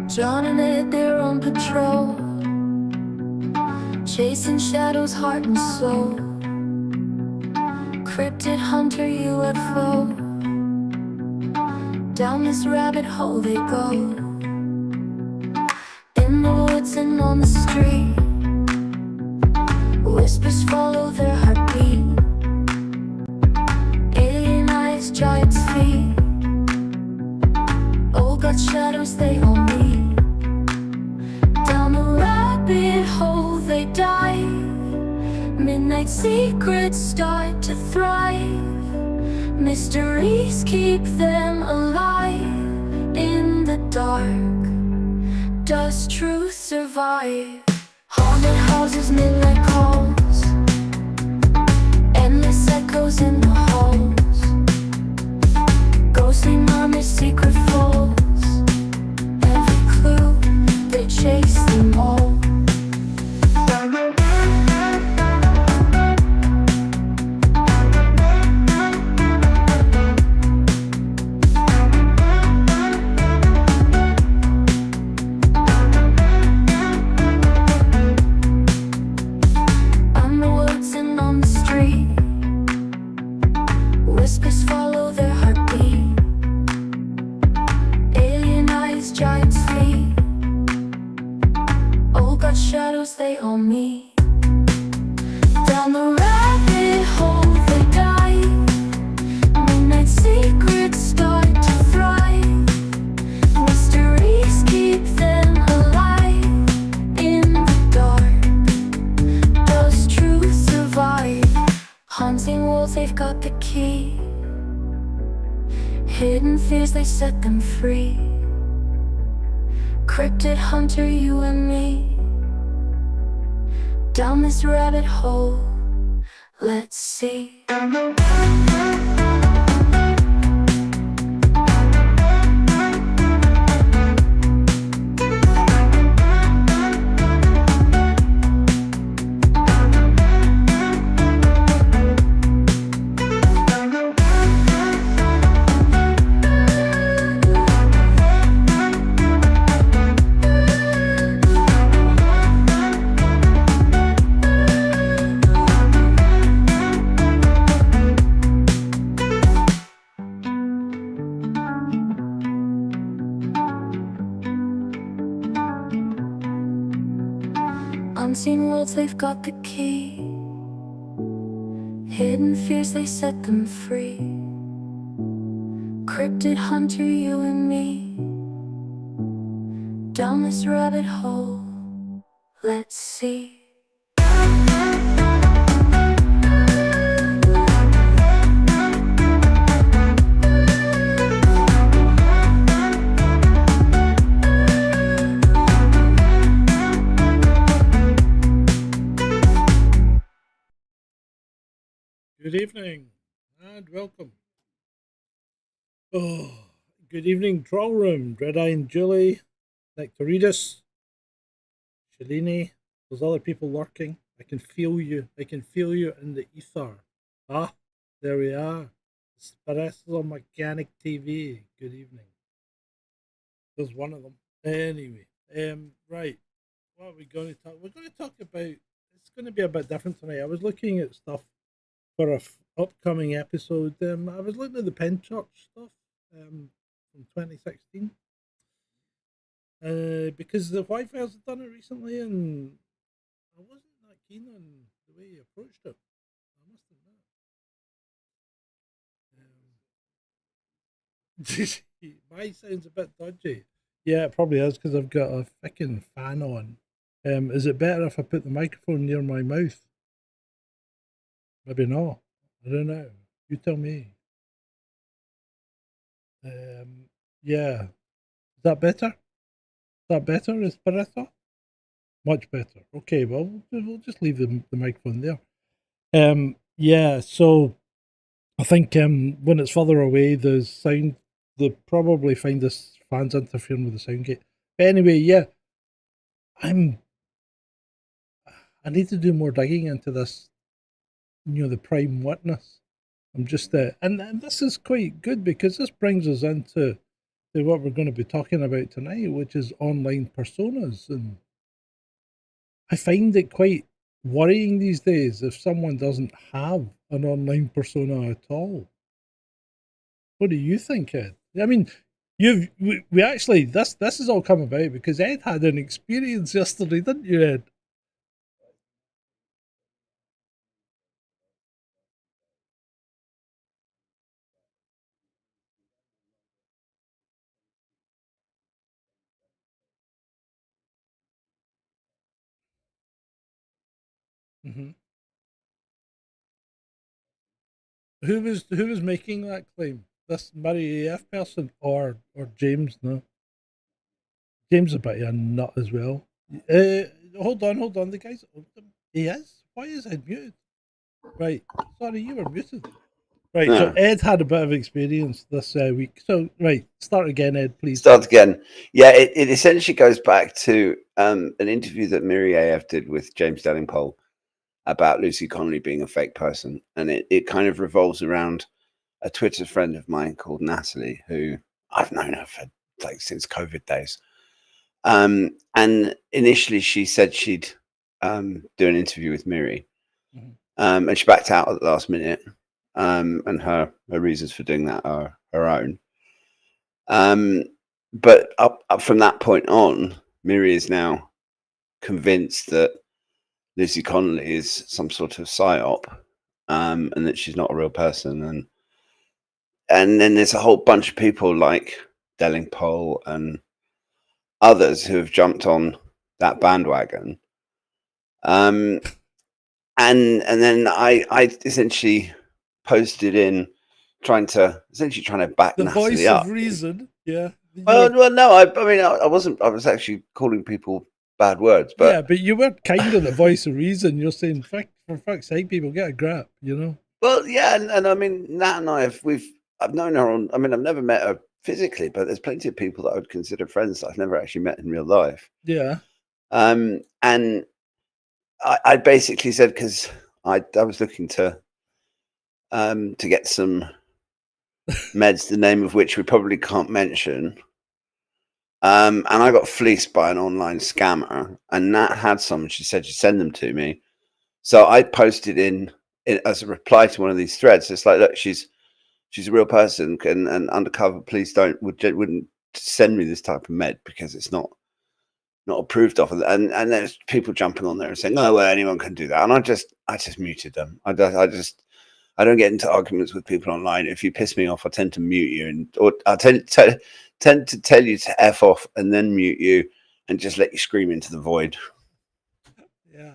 John and Ed, they're on patrol, chasing shadows, heart and soul. Cryptid hunter UFO, down this rabbit hole they go. In the woods and on the street, whispers follow their heartbeat. Alien eyes, giant's feet, all got shadows they all meet. Down the rabbit hole they dive, midnight secrets start to thrive. Mysteries keep them alive. In the dark, does truth survive? Haunted houses, midnight calls, endless echoes in the halls. Ghostly murmurs, secret falls, every clue, they chase them all. Whispers follow their heartbeat. Alien eyes, giant's feet, all got shadows they all meet. Down the rabbit hole they dive, midnight secrets start to thrive. Mysteries keep them alive. In the dark, does truth survive? Haunting walls, they've got the key. Hidden fears, they set them free. Cryptid hunter, you and me. Down this rabbit hole, let's see. Unseen worlds, they've got the key. Hidden fears, they set them free. Cryptid hunter, you and me. Down this rabbit hole, let's see. Good evening and welcome. Oh, good evening, Troll Room, Dread-Eye and Julie, Nectaridus, Shalini. There's other people lurking. I can feel you. I can feel you in the ether. Ah, there we are. Espresso Mechanic TV. Good evening. There's one of them. Anyway, right. What are we going to talk? We're going to talk about. It's going to be a bit different tonight. I was looking at stuff for a upcoming episode. I was looking at the Penchurch stuff from 2016 because the Whitefiles had done it recently, and I wasn't that keen on the way he approached it. I must admit. My sound's a bit dodgy. Yeah, it probably is because I've got a fucking fan on. Is it better if I put the microphone near my mouth? Maybe not. I don't know. You tell me. Yeah. Is that better? Is that better? Is better? Much better. Okay, well, we'll just leave the microphone there. Yeah, so I think when it's further away, the sound, they probably find this fans interfering with the sound gate. But anyway, yeah, I need to do more digging into this the prime witness. I'm just and this is quite good because this brings us into what we're going to be talking about tonight, which is online personas. And I find it quite worrying these days if someone doesn't have an online persona at all. What do you think, Ed? I mean, we actually this has all come about because Ed had an experience yesterday, didn't you, Ed? Hmm. Who was making that claim? This Murray AF person or James? No, James is a bit of a nut as well. Uh, hold on. The guy's he is. Why is Ed muted? Right. Sorry, you were muted. Right. So Yeah. Ed had a bit of experience this week. So right, start again, Ed, please. Start again. Yeah, it essentially goes back to an interview that Miri AF did with James Delingpole about Lucy Connolly being a fake person. And it kind of revolves around a Twitter friend of mine called Natalie, who I've known her for like since COVID days. And initially she said she'd do an interview with Miri. And she backed out at the last minute. And her reasons for doing that are her own. But up from that point on, Miri is now convinced that Lucy Connolly is some sort of psyop, and that she's not a real person. And then there's a whole bunch of people like Delingpole and others who have jumped on that bandwagon. And then I essentially posted in trying to back the Natalie voice up. of reason. Yeah. Well, no, I mean, I wasn't. I was actually calling people bad words, but yeah, but you were kind of the voice of reason. You're saying, for fuck's sake, people get a grip, you know? well, yeah, and I mean, Nat and I I've known her on. I mean, I've never met her physically, but there's plenty of people that I would consider friends that I've never actually met in real life. Yeah. And I basically said because I was looking to get some meds, the name of which we probably can't mention. And I got fleeced by an online scammer, and Nat had some. She said she'd send them to me. So I posted in as a reply to one of these threads. It's like, look, she's a real person, and undercover police wouldn't send me this type of med because it's not approved of. And there's people jumping on there and saying, oh well, anyone can do that. And I just muted them. I don't get into arguments with people online. If you piss me off, I tend to mute you, or I tend to tell you to F off and then mute you and just let you scream into the void. Yeah.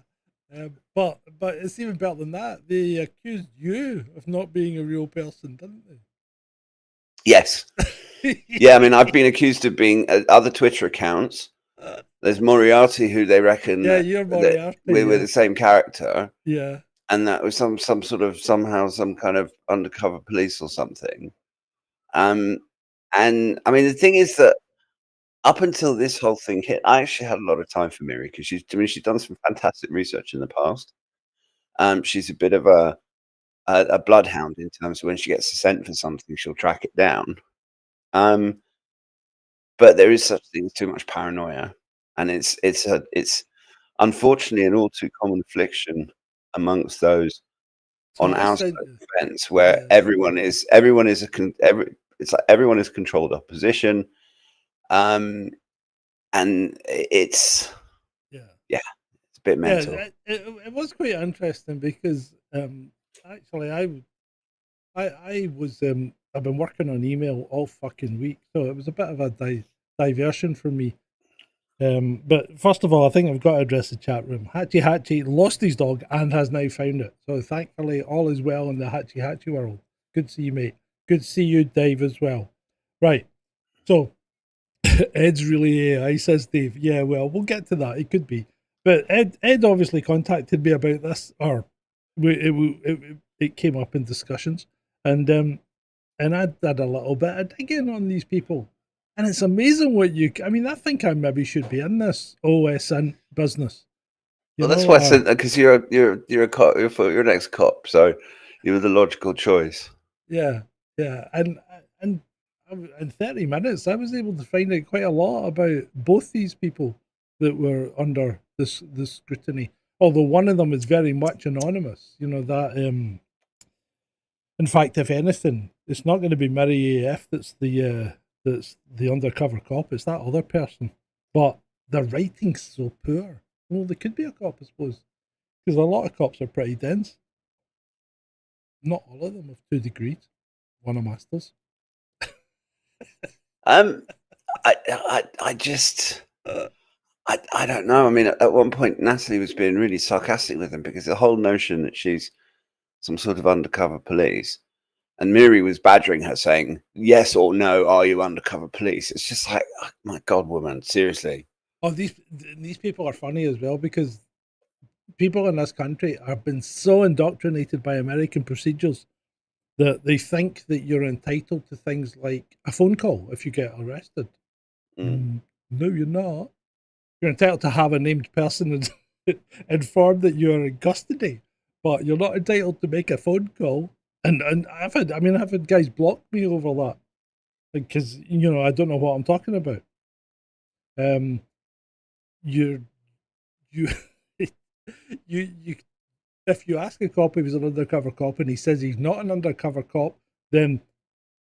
But it's even better than that. They accused you of not being a real person, didn't they? Yes. Yeah, I mean, I've been accused of being other Twitter accounts. There's Moriarty, who they reckon you're Moriarty. We were the same character. Yeah. And that was some kind of undercover police or something. And I mean, the thing is that up until this whole thing hit, I actually had a lot of time for Miri because she's done some fantastic research in the past. She's a bit of a bloodhound in terms of when she gets a scent for something, she'll track it down. But there is such thing as too much paranoia, and it's unfortunately an all too common affliction amongst those on our side of the fence, where everyone is it's like everyone is controlled opposition, and it's it's a bit mental. Yeah, it was quite interesting because actually I was I've been working on email all fucking week, so it was a bit of a diversion for me. But first of all, I think I've got to address the chat room. Hatchy lost his dog and has now found it. So thankfully, all is well in the Hatchy world. Good to see you, mate. Good to see you, Dave, as well. Right. So Ed's really AI, says Dave. Yeah, well, we'll get to that. It could be. But Ed obviously contacted me about this, or it came up in discussions, and I did a little bit of digging on these people. And it's amazing what I mean, I think I maybe should be in this OSN business Well, that's why I said because you're a cop, you're an ex-cop, so you were the logical choice. Yeah, and in 30 minutes, I was able to find out quite a lot about both these people that were under this scrutiny. Although one of them is very much anonymous. You know that. In fact, if anything, it's not going to be Mary AF that's the undercover cop. It's that other person. But the writing's so poor. Well, they could be a cop, I suppose, because a lot of cops are pretty dense. Not all of them have 2 degrees, one a master's. I just I don't know. I mean, at one point, Natalie was being really sarcastic with him because the whole notion that she's some sort of undercover police, and Miri was badgering her, saying, "Yes or no, are you undercover police?" It's just like, oh, my God, woman, seriously. Oh, these people are funny as well because people in this country have been so indoctrinated by American procedures that they think that you're entitled to things like a phone call if you get arrested. No, you're not. You're entitled to have a named person informed that you're in custody, but you're not entitled to make a phone call. And I've had guys block me over that because I don't know what I'm talking about. You you if you ask a cop if he's an undercover cop and he says he's not an undercover cop, then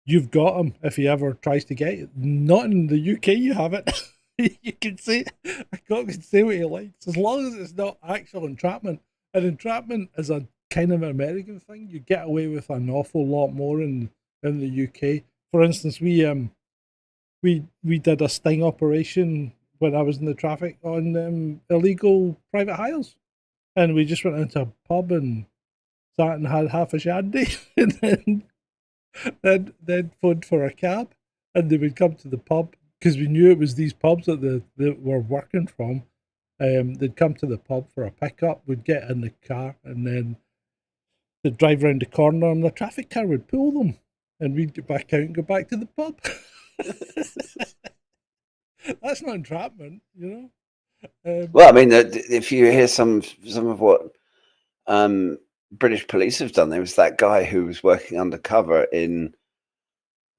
you've got him if he ever tries to get you. Not in the UK, you have it. You can say a cop can say what he likes as long as it's not actual entrapment. And entrapment is a kind of American thing. You get away with an awful lot more in the UK. For instance, we did a sting operation when I was in the traffic on illegal private hires. And we just went into a pub and sat and had half a shandy, and then phoned for a cab, and they would come to the pub because we knew it was these pubs that they were working from. They'd come to the pub for a pickup. We'd get in the car, and then they'd drive round the corner, and the traffic car would pull them, and we'd get back out and go back to the pub. That's not entrapment, Well, I mean, if you hear some of what British police have done, there was that guy who was working undercover in,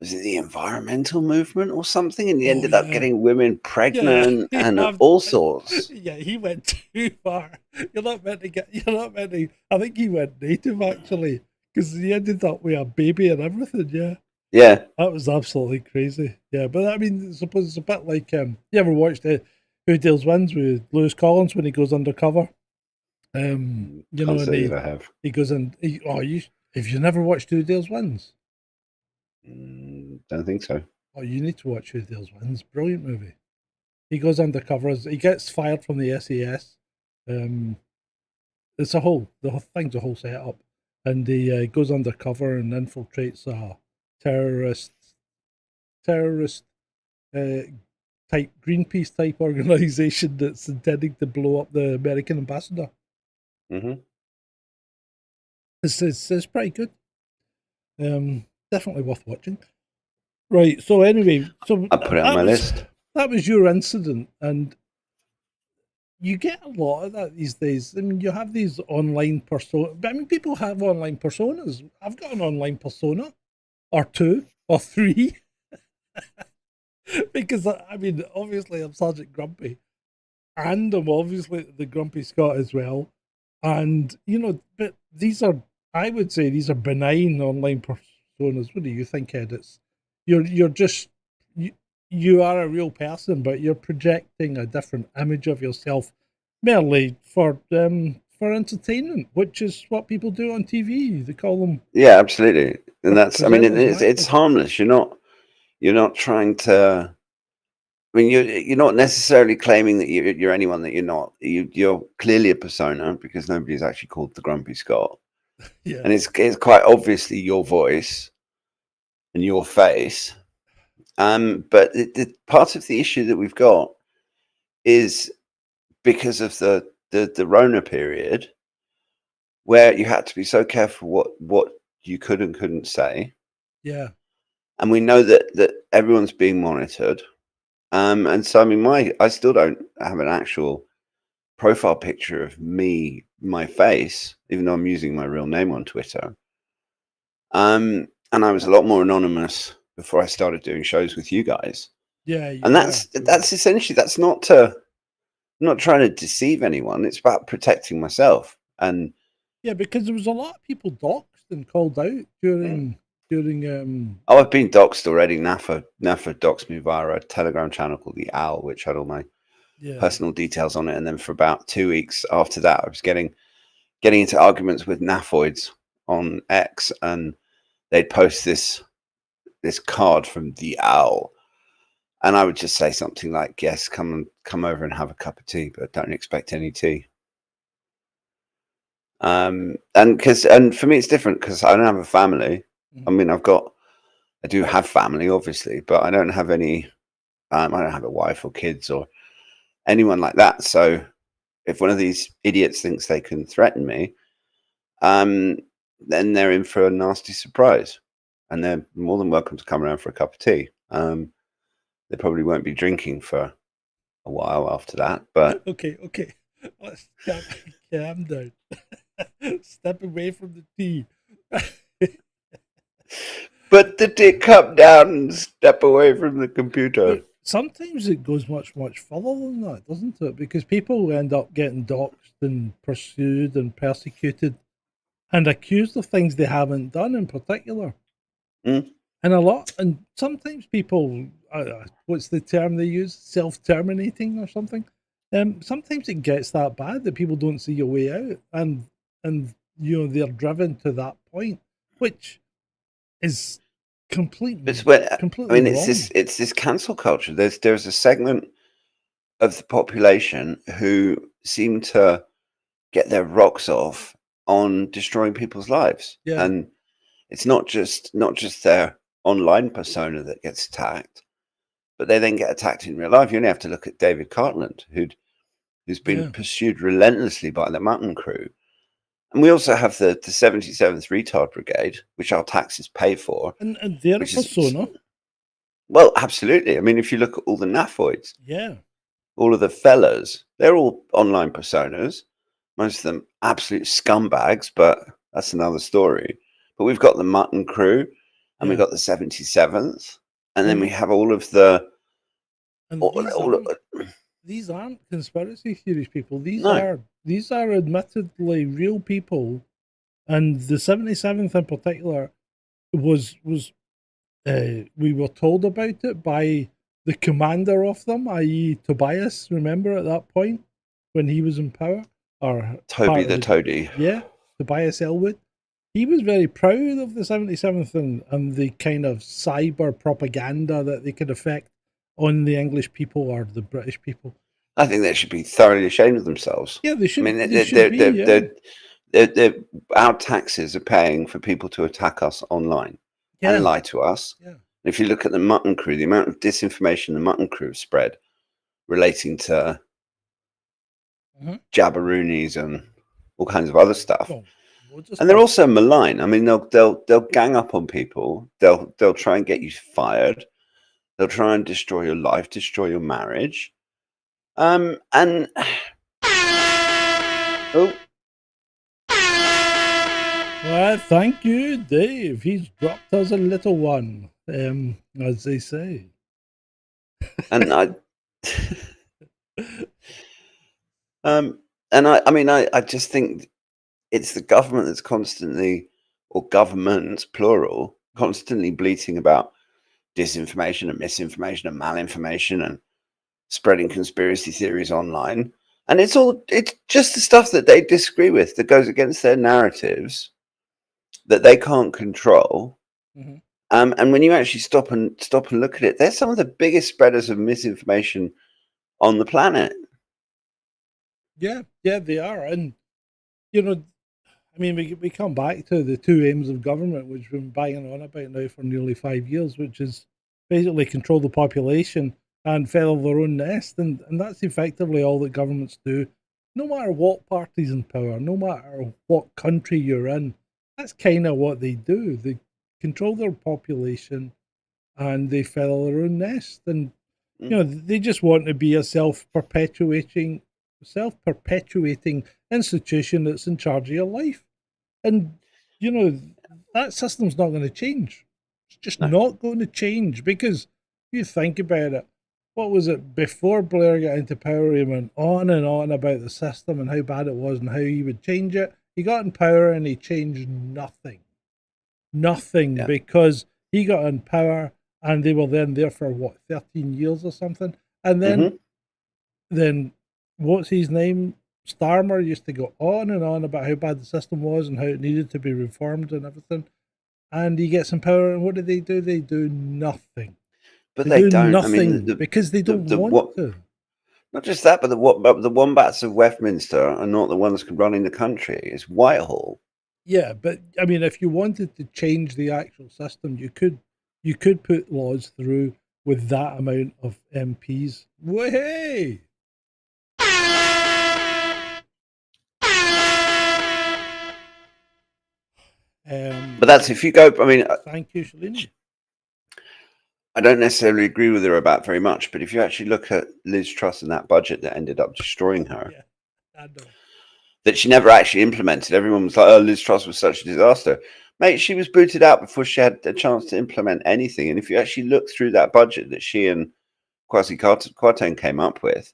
was it the environmental movement or something, and he ended up getting women pregnant and all sorts. Yeah, he went too far. You're not meant to. I think he went native actually, because he ended up with a baby and everything. Yeah, that was absolutely crazy. Yeah, but I mean, I suppose it's a bit like you ever watched Who Deals Wins with Lewis Collins when he goes undercover? And he goes in. If you never watched Who Deals Wins? Don't think so. Oh, you need to watch Who Deals Wins. Brilliant movie. He goes undercover. He gets fired from the SAS. It's the thing's a whole setup, and he goes undercover and infiltrates a terrorist type Greenpeace type organization that's intending to blow up the American ambassador. Mm-hmm. It's pretty good. Definitely worth watching. Right. So anyway, I'll put it on my list. That was your incident, and you get a lot of that these days. I mean, you have these online personas. But I mean, people have online personas. I've got an online persona, or 2, or 3. Because, I mean, obviously I'm Sgt Grumpy, and I'm obviously the Grumpy Scot as well. And, but I would say these are benign online personas. What do you think, Ed? You're just, you are a real person, but you're projecting a different image of yourself merely for entertainment, which is what people do on TV. They call them. Yeah, absolutely. And that's, I mean, it's harmless. You're not trying to, I mean, you're not necessarily claiming that you're anyone that you're not. You're clearly a persona because nobody's actually called the Grumpy Scot. Yeah. And it's quite obviously your voice and your face. But the part of the issue that we've got is because of the Rona period, where you had to be so careful what you could and couldn't say. Yeah. And we know that everyone's being monitored. And so, I mean, I still don't have an actual profile picture of me, my face, even though I'm using my real name on Twitter. And I was a lot more anonymous before I started doing shows with you guys. Yeah, you And were. that's essentially, that's not to, I'm not trying to deceive anyone. It's about protecting myself. And Yeah, because there was a lot of people doxxed and called out during oh, I've been doxxed already. NAFA doxed me via a Telegram channel called the Owl, which had all my personal details on it. And then for about 2 weeks after that, I was getting into arguments with NAFoids on X, and they'd post this card from the Owl, and I would just say something like, "Yes, come over and have a cup of tea, but don't expect any tea." And for me it's different because I don't have a family. I mean, I do have family, obviously, but I don't have any. I don't have a wife or kids or anyone like that. So if one of these idiots thinks they can threaten me, then they're in for a nasty surprise, and they're more than welcome to come around for a cup of tea. They probably won't be drinking for a while after that, but okay, let's calm down. Step away from the tea. put the teacup down and step away from the computer. But sometimes it goes much further than that, doesn't it? Because people end up getting doxxed and pursued and persecuted and accused of things they haven't done in particular. And sometimes people, what's the term they use? Self-terminating or something. Sometimes it gets that bad that people don't see a way out, and they're driven to that point, which is completely wrong. It's this cancel culture. There's a segment of the population who seem to get their rocks off on destroying people's lives, and it's not just their online persona that gets attacked, but they then get attacked in real life. You only have to look at David Cartland, who's been pursued relentlessly by the Mutton Crew. And we also have the 77th Retard Brigade, which our taxes pay for. And their persona. Well, absolutely. I mean, if you look at all the NAFoids, all of the fellas, they're all online personas. Most of them absolute scumbags, but that's another story. But we've got the Mutton Crew, and we've got the 77th, and then we have all of the... These aren't conspiracy theories people. These are admittedly real people, and the 77th in particular was we were told about it by the commander of them, i.e. Tobias. Remember at that point when he was in power, or Toby the Toady. Yeah, Tobias Elwood. He was very proud of the 77th and the kind of cyber propaganda that they could affect on the English people or the British people. I think they should be thoroughly ashamed of themselves. Yeah, they should. I mean, our taxes are paying for people to attack us online and lie to us. Yeah. If you look at the Mutton Crew, the amount of disinformation the Mutton Crew have spread relating to jabberoonies and all kinds of other stuff. And they're also malign. I mean, they'll gang up on people. They'll try and get you fired. They'll try and destroy your life, destroy your marriage. And well, thank you, Dave. He's dropped us a little one, as they say. And I just think it's the government that's constantly, or governments plural, constantly bleating about disinformation and misinformation and malinformation and spreading conspiracy theories online. And it's just the stuff that they disagree with that goes against their narratives that they can't control. And when you actually stop and look at it, they're some of the biggest spreaders of misinformation on the planet. Yeah, they are. And, I mean, we come back to the two aims of government, which we've been banging on about now for nearly 5 years, which is basically control the population and feather their own nest. And that's effectively all that governments do, no matter what party's in power, no matter what country you're in. That's kind of what they do. They control their population and they feather their own nest. And, they just want to be a self-perpetuating self-perpetuating institution that's in charge of your life. And, you know, that system's not going to change. It's just No. not going to change because you think about it. What was it before Blair got into power? He went on and on about the system and how bad it was and how he would change it. He got in power and he changed nothing. Nothing, Yeah. because he got in power and they were then there for what, 13 years or something. And then what's his name? Starmer used to go on and on about how bad the system was and how it needed to be reformed and everything. And he gets in power, and what do? They do nothing. But They they do don't. nothing because they don't want to. Not just that, but the wombats of Westminster are not the ones running the country. It's Whitehall. Yeah, but I mean, if you wanted to change the actual system, you could put laws through with that amount of MPs. Way. But that's if you go. I mean, thank you, Shalini. I don't necessarily agree with her about very much, but if you actually look at Liz Truss and that budget that ended up destroying her, Yeah, I know. that she never actually implemented. Everyone was like, "Oh, Liz Truss was such a disaster." Mate, she was booted out before she had a chance to implement anything. And if you actually look through that budget that she and Kwasi Kwarteng came up with,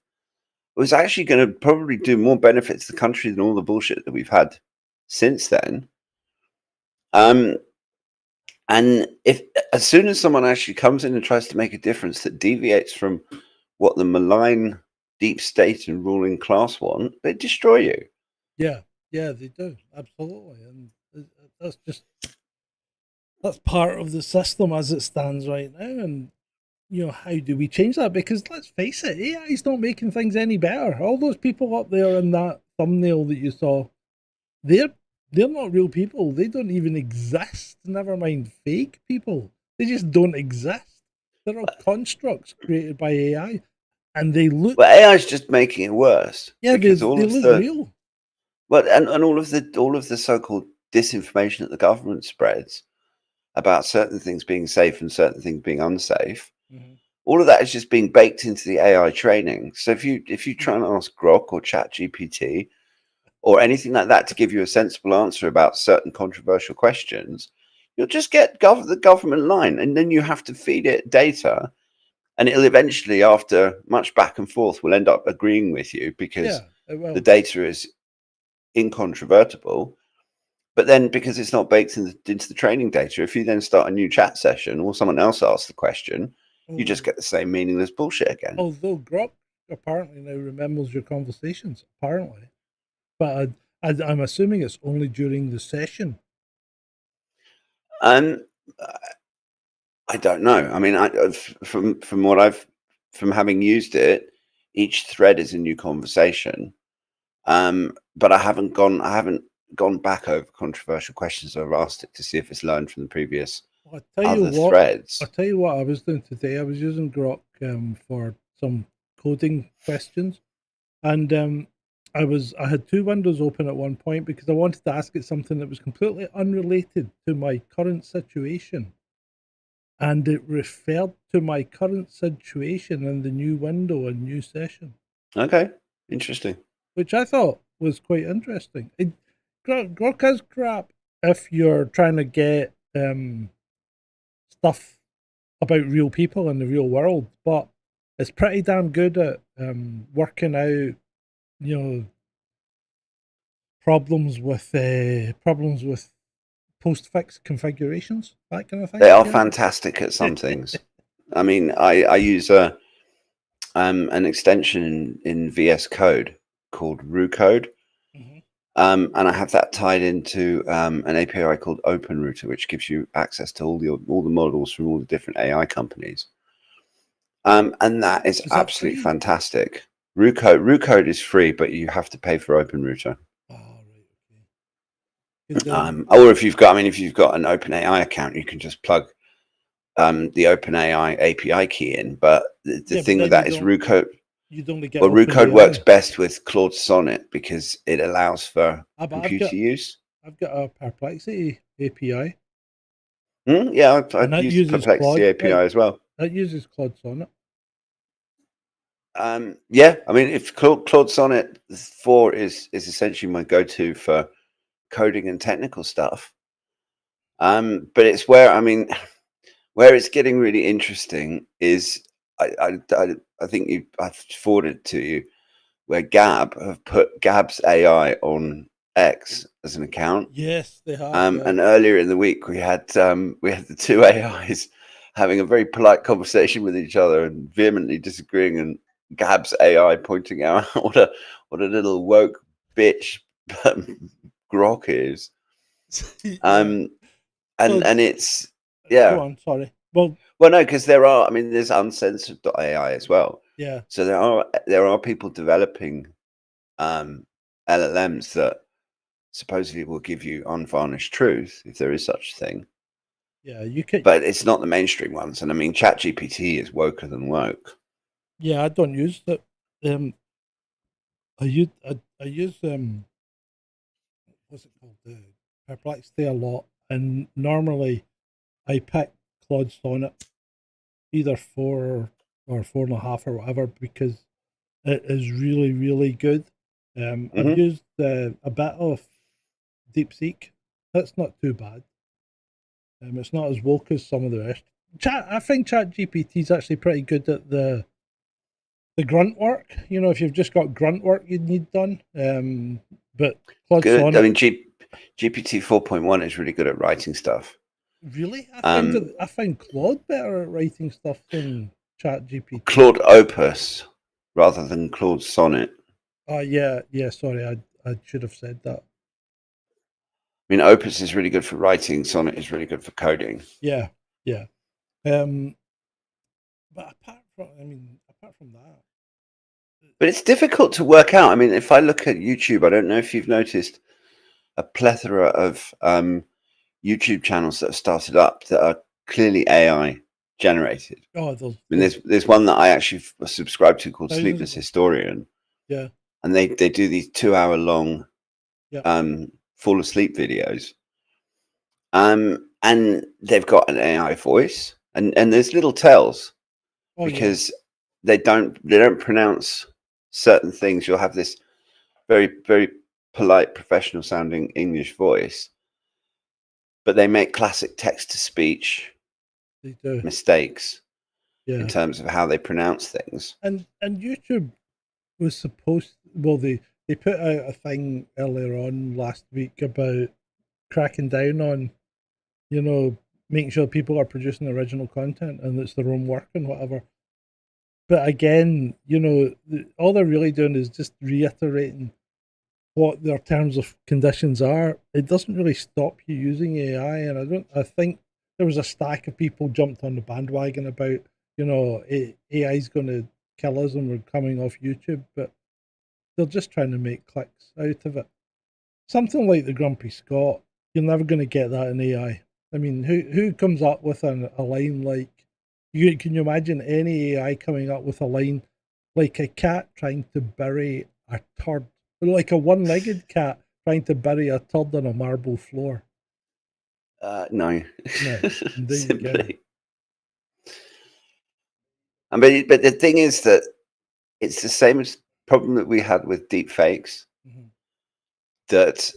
it was actually going to probably do more benefits to the country than all the bullshit that we've had since then. And if as soon as someone actually comes in and tries to make a difference that deviates from what the malign deep state and ruling class want, they destroy you. Yeah, they do, absolutely, and that's part of the system as it stands right now. And you know, how do we change that? Because let's face it, AI's not making things any better. All those people up there in that thumbnail that you saw, they're not real people. They don't even exist. Never mind fake people. They just don't exist. They're all constructs created by AI, and they look. But AI is just making it worse. Yeah, because they look real. Well, and all of the so-called disinformation that the government spreads about certain things being safe and certain things being unsafe, all of that is just being baked into the AI training. So if you try and ask Grok or ChatGPT or anything like that to give you a sensible answer about certain controversial questions, you'll just get the government line, and then you have to feed it data, and it'll eventually, after much back and forth, will end up agreeing with you because the data is incontrovertible. But then, because it's not baked into the training data, if you then start a new chat session or someone else asks the question, you just get the same meaningless bullshit again. Although Grok apparently now remembers your conversations, apparently. But I'm assuming it's only during the session. I don't know. I mean, from having used it, each thread is a new conversation. But I haven't gone back over controversial questions I've asked it to see if it's learned from the previous threads. I'll tell you what I was doing today. I was using Grok for some coding questions, and I had two windows open at one point because I wanted to ask it something that was completely unrelated to my current situation, and it referred to my current situation in the new window and new session. Okay, interesting. Which I thought was quite interesting. Grok is crap if you're trying to get stuff about real people in the real world, but it's pretty damn good at working out, you know, problems with postfix configurations, that kind of thing. They are fantastic at some things. I mean, I use an extension in VS Code called RuCode. And I have that tied into an API called OpenRouter, which gives you access to all the models from all the different AI companies. And that is absolutely fantastic. RuCode is free, but you have to pay for OpenRouter. Oh, right, okay. Or if you've got an OpenAI account, you can just plug the OpenAI API key in. But the thing with that is RuCode. You'd only get RuCode works best with Claude Sonnet because it allows for computer use. I've got a Perplexity API. Yeah, I use Perplexity API as well. That uses Claude Sonnet. Yeah, I mean, if Claude Sonnet 4 is essentially my go-to for coding and technical stuff. But it's where, I mean, where it's getting really interesting is I think I've forwarded to you where Gab have put Gab's AI on X as an account. Yes, they have. Yeah. And earlier in the week we had the two AIs having a very polite conversation with each other and vehemently disagreeing, and Gab's AI pointing out what a little woke bitch Grok is. Yeah. And So- it's Go on, sorry. Well, no, because there's uncensored.ai as well. yeah, So there are people developing LLMs that supposedly will give you unvarnished truth, if there is such a thing. yeah, you can. But it's not the mainstream ones. And I mean, ChatGPT is woker than woke. Yeah, I don't use that. I use what's it called? Perplexity a lot, and normally I pick Claude Sonnet either 4 or 4.5 or whatever, because it is really, really good. I've used a bit of DeepSeek. That's not too bad. It's not as woke as some of the rest. I think ChatGPT is actually pretty good at the grunt work. You know, if you've just got grunt work you need done. But Claude Good. Sonnet, I mean, GPT 4.1 is really good at writing stuff. really, I find Claude better at writing stuff than ChatGPT. Claude Opus rather than Claude Sonnet. Oh yeah. Sorry, I should have said that. I mean, Opus is really good for writing. Sonnet is really good for coding. Yeah. But apart from that, But it's difficult to work out. I mean, if I look at YouTube, I don't know if you've noticed a plethora of YouTube channels that have started up that are clearly AI generated. oh, I mean, there's one that I actually subscribe to called Thousands Sleepless of them. Historian. Yeah. And they do these 2-hour-long Yeah. fall asleep videos. And they've got an AI voice, and there's little tells because they don't pronounce certain things. You'll have this very, very polite, professional sounding English voice, but they make classic text to speech They do. mistakes Yeah. in terms of how they pronounce things. And YouTube was supposed, well, they put out a thing earlier on last week about cracking down on, you know, making sure people are producing original content and it's their own work and whatever. But again, you know, all they're really doing is just reiterating what their terms of conditions are. It doesn't really stop you using AI, and I think there was a stack of people jumped on the bandwagon about, you know, AI is going to kill us and we're coming off YouTube, but they're just trying to make clicks out of it. Something like the Grumpy Scott, you're never going to get that in AI. I mean, who comes up with a line like, can you imagine any AI coming up with a line like a cat trying to bury a turd, like a one-legged cat trying to bury a turd on a marble floor? No, There you go. simply. But the thing is that it's the same as problem that we had with deep fakes. Mhm. That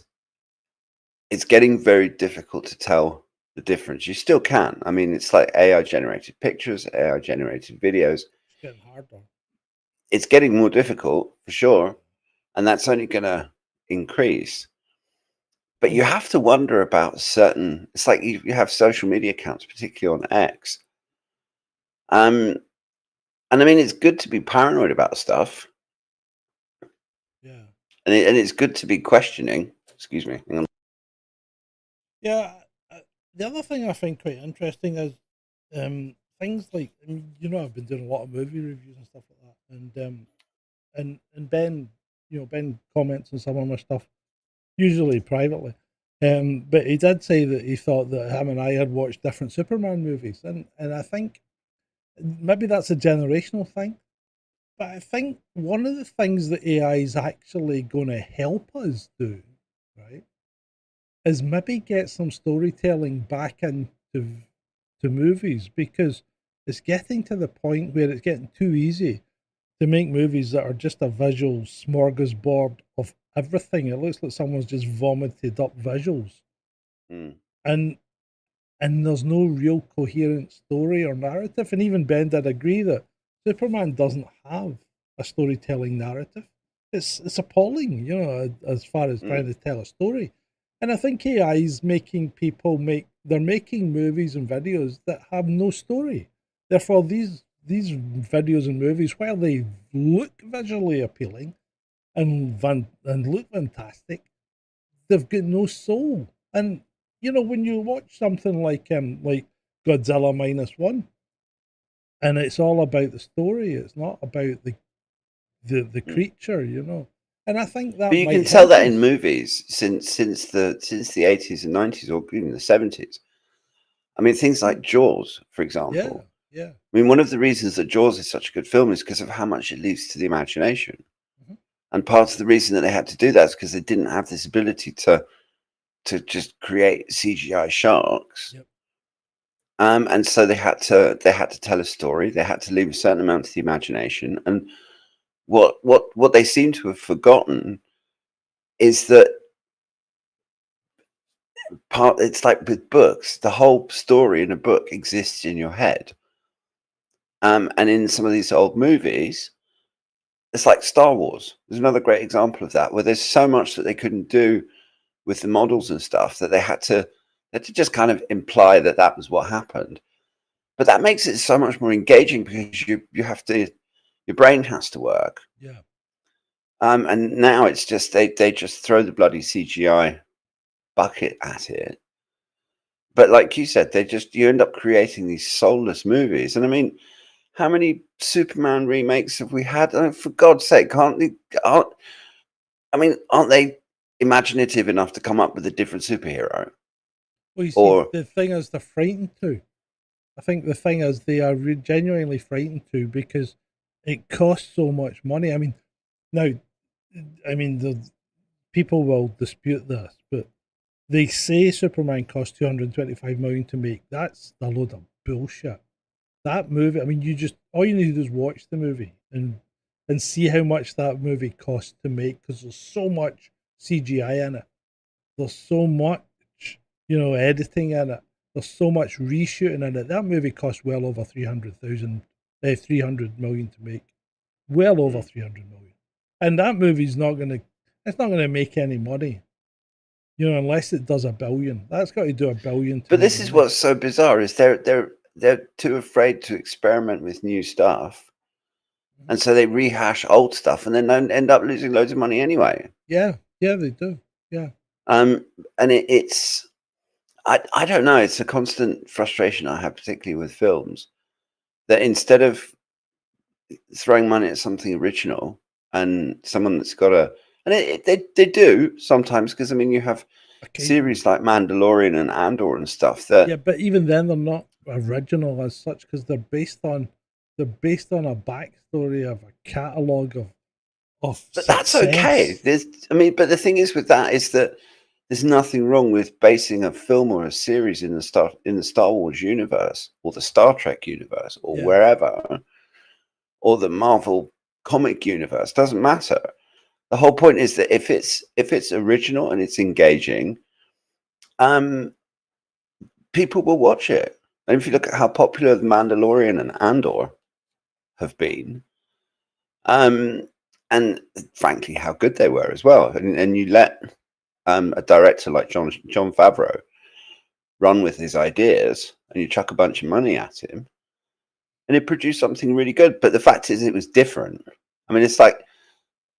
it's getting very difficult to tell the difference. You still can. I mean, it's like AI generated pictures, AI generated videos. It's getting harder. It's getting more difficult for sure, and that's only going to increase. But you have to wonder about certain. It's like you have social media accounts, particularly on X. And I mean, it's good to be paranoid about stuff. Yeah. And it's good to be questioning. Excuse me. Hang on. Yeah. The other thing I find quite interesting is things like, I mean, you know, I've been doing a lot of movie reviews and stuff like that, and Ben, you know, Ben comments on some of my stuff, usually privately. But he did say that he thought that him and I had watched different Superman movies, and I think maybe that's a generational thing. But I think one of the things that AI is actually going to help us do, right, is maybe get some storytelling back into movies, because it's getting to the point where it's getting too easy to make movies that are just a visual smorgasbord of everything. It looks like someone's just vomited up visuals, Mm. and there's no real coherent story or narrative. And even Ben did agree that Superman doesn't have a storytelling narrative. It's appalling, as far as trying to tell a story. And I think AI is making people they're making movies and videos that have no story. Therefore, these videos and movies, while they look visually appealing and look fantastic, they've got no soul. And when you watch something like Godzilla -1, and it's all about the story, it's not about the creature, And I think that But you might can tell help that in us. movies since the 80s and 90s, or even the 70s. I mean, things like Jaws, for Yeah, example. yeah. I mean, one of the reasons that Jaws is such a good film is because of how much it leaves to the imagination. Mhm. And part of the reason that they had to do that is because they didn't have this ability to just create CGI sharks. Yep. And so they had to tell a story. They had to leave a certain amount to the imagination. And what they seem to have forgotten is that it's like with books, the whole story in a book exists in your head. And in some of these old movies, it's like Star Wars. There's another great example of that, where there's so much that they couldn't do with the models and stuff that they had to just kind of imply that that was what happened. But that makes it so much more engaging because you have to, your brain has to work. Yeah. And now it's just they just throw the bloody CGI bucket at it. But like you said, you end up creating these soulless movies. And I mean, how many Superman remakes have we had? Oh, for God's sake, aren't they imaginative enough to come up with a different superhero? Well, you see, Or the thing is, they're frightened to. I think the thing is, they are genuinely frightened to, because it costs so much money. I mean, now, the people will dispute this, but they say Superman cost 225 million to make. That's a load of bullshit. That movie, I mean, all you need to do is watch the movie and see how much that movie cost to make, because there's so much CGI in it. There's so much, editing in it. There's so much reshooting in it. That movie cost well over 300 million to make. Well over 300 million. And that movie's it's not gonna make any money. Unless it does $1 billion. That's got to do $1 billion. but this is what's so bizarre, is they're too afraid to experiment with new stuff. And so they rehash old stuff and then end up losing loads of money anyway. Yeah, they do. Yeah. And it's I don't know, it's a constant frustration I have, particularly with films, that instead of throwing money at something original and someone that's got they do sometimes, because I mean you have series like Mandalorian and Andor and stuff that Yeah, but even then they're not original as such, because they're based on a backstory of a catalogue of but that's okay. But the thing is with that is that there's nothing wrong with basing a film or a series in the Star Wars universe or the Star Trek universe or wherever, or the Marvel comic universe. Doesn't matter. The whole point is that if it's original and it's engaging, people will watch it. And if you look at how popular The Mandalorian and Andor have been, and frankly how good they were as well, and you let a director like John Favreau run with his ideas, and you chuck a bunch of money at him, and it produced something really good. But the fact is, it was different. I mean, it's like,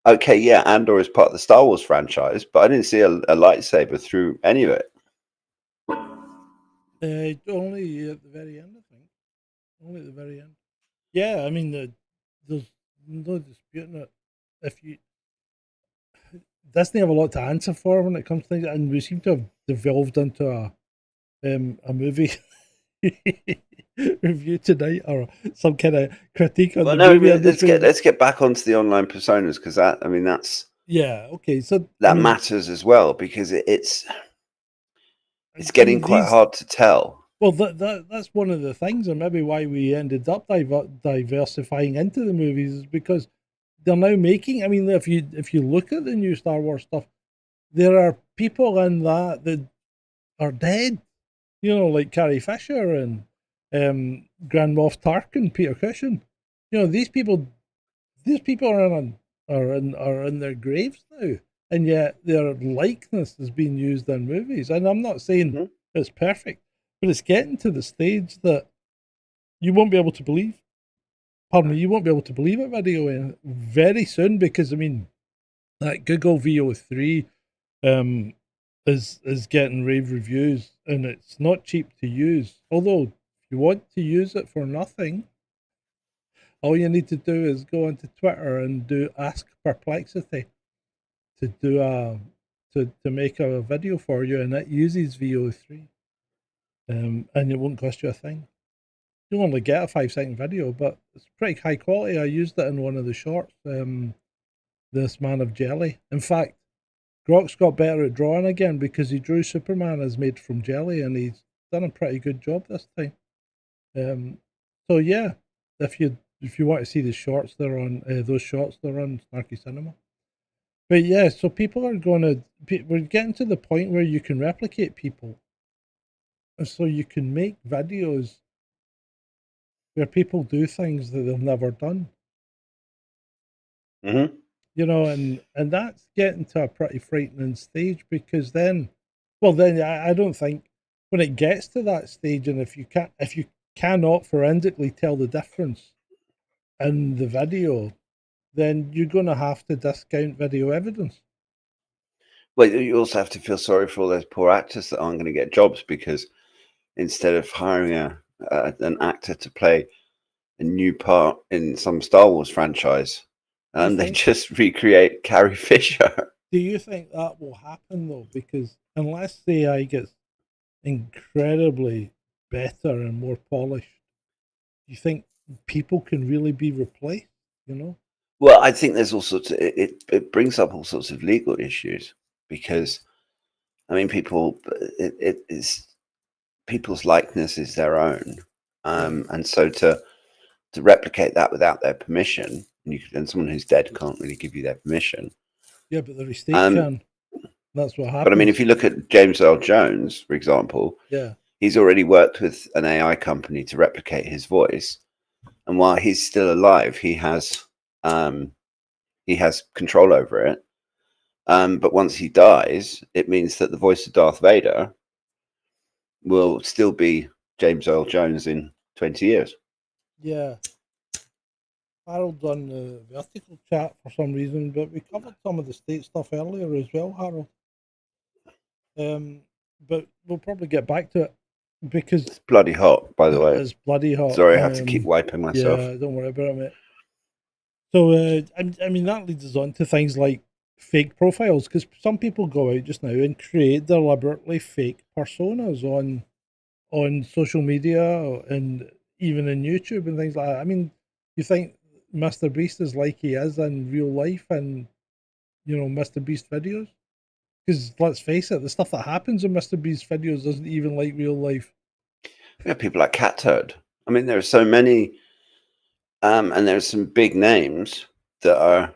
okay, yeah, Andor is part of the Star Wars franchise, but I didn't see a lightsaber through any of it. Only at the very end, I think. Only at the very end. Yeah, I mean, there's no disputing it. Disney have a lot to answer for when it comes to things, and we seem to have devolved into a movie review tonight, or some kind of critique on the movie. Let's get back onto the online personas, because that's okay. So that matters as well, because it's getting quite hard to tell. Well, that's one of the things, and maybe why we ended up diversifying into the movies is because they're now making. I mean, if you look at the new Star Wars stuff, there are people in that are dead. You know, like Carrie Fisher and Grand Moff Tarkin, Peter Cushing. You know, these people are in their graves now, and yet their likeness is being used in movies. And I'm not saying Mhm. it's perfect, but it's getting to the stage that you won't be able to believe. Pardon me, you won't be able to believe a video in very soon because I mean that Google VO3 um, is getting rave reviews, and it's not cheap to use. Although if you want to use it for nothing, all you need to do is go onto Twitter and do Ask Perplexity to do a to make a video for you, and it uses VO3, and it won't cost you a thing. You'll only get a 5-second video, but it's pretty high quality. I used it in one of the shorts. This Man of Jelly. In fact, Grok's got better at drawing again because he drew Superman as made from jelly, and he's done a pretty good job this time. So yeah, if you want to see the shorts, they're on those shorts. They're on Snarky Cinema. But yeah, so people are we're getting to the point where you can replicate people, and so you can make videos where people do things that they've never done. Mm-hmm. You know, and that's getting to a pretty frightening stage because then I don't think when it gets to that stage, and if you cannot forensically tell the difference in the video, then you're going to have to discount video evidence. Well, you also have to feel sorry for all those poor actors that aren't going to get jobs because instead of hiring an actor to play a new part in some Star Wars franchise, they just recreate Carrie Fisher. Do you think that will happen though? Because unless the AI gets incredibly better and more polished, do you think people can really be replaced? You know? Well, I think there's all sorts of, it brings up all sorts of legal issues because, I mean, it is people's likeness is their own, and so to replicate that without their permission, and someone who's dead can't really give you their permission. Yeah, but the estate can. That's what happens. But I mean, if you look at James Earl Jones, for example, yeah, he's already worked with an AI company to replicate his voice, and while he's still alive, he has control over it. But once he dies, it means that the voice of Darth Vader will still be James Earl Jones in 20 years. Yeah. Harold's on the vertical chat for some reason, but we covered some of the state stuff earlier as well, Harold. But we'll probably get back to it because it's bloody hot, by the way. It's bloody hot. Sorry, I have to keep wiping myself. Yeah, don't worry about it, mate. So, I mean, that leads us on to things like fake profiles, because some people go out just now and create deliberately fake personas on social media and even in YouTube and things like that. I mean, you think Mr. Beast is like he is in real life and, you know, Mr. Beast videos? Because let's face it, the stuff that happens in Mr. Beast videos isn't even like real life. Yeah, people like Cat Turd. I mean, there are so many, and there's some big names that are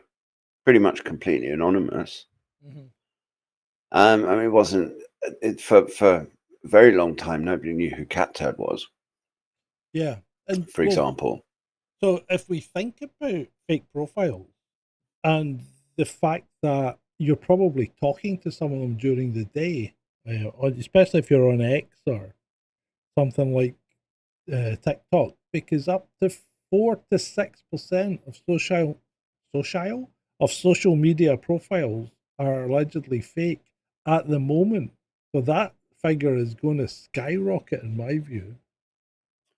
pretty much completely anonymous. Mm-hmm. I mean, it wasn't for a very long time. Nobody knew who Cat Turd was. Yeah, and for example. So if we think about fake profiles and the fact that you're probably talking to some of them during the day, especially if you're on X or something like TikTok, because up to 4 to 6% of social media profiles are allegedly fake at the moment. So that figure is going to skyrocket, in my view.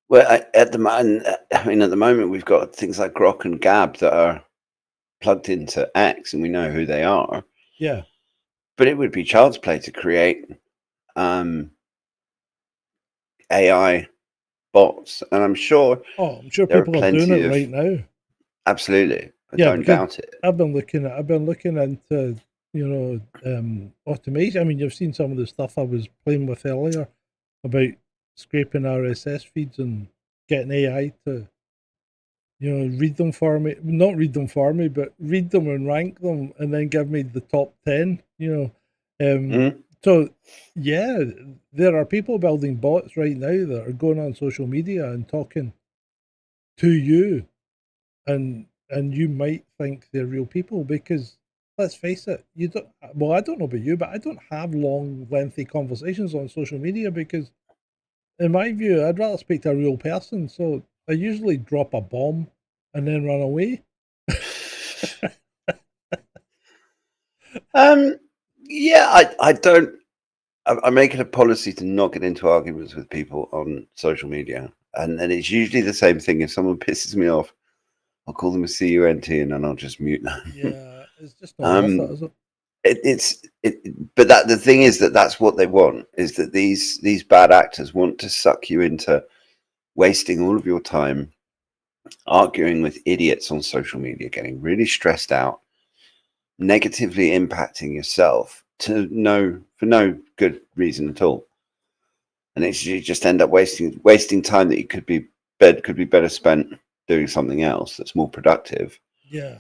Well, at the moment, we've got things like Grok and Gab that are plugged into X, and we know who they are. Yeah, but it would be child's play to create AI bots, and I'm sure. Oh, I'm sure people are doing it right now. Absolutely, I don't doubt it. I've been looking into automation. I mean, you've seen some of the stuff I was playing with earlier about scraping RSS feeds and getting AI to, read them for me. Not read them for me, but read them and rank them, and then give me the top 10. So yeah, there are people building bots right now that are going on social media and talking to you, and you might think they're real people because let's face it, you don't. Well, I don't know about you, but I don't have long, lengthy conversations on social media because, in my view, I'd rather speak to a real person. So I usually drop a bomb and then run away. Yeah, I don't. I make it a policy to not get into arguments with people on social media, and it's usually the same thing. If someone pisses me off, I'll call them a cunt, and then I'll just mute them. Yeah, it's just not worth it, is it? But the thing is that's what they want, is that these bad actors want to suck you into wasting all of your time arguing with idiots on social media, getting really stressed out, negatively impacting yourself for no good reason at all. And you just end up wasting time that could be better spent doing something else that's more productive. Yeah.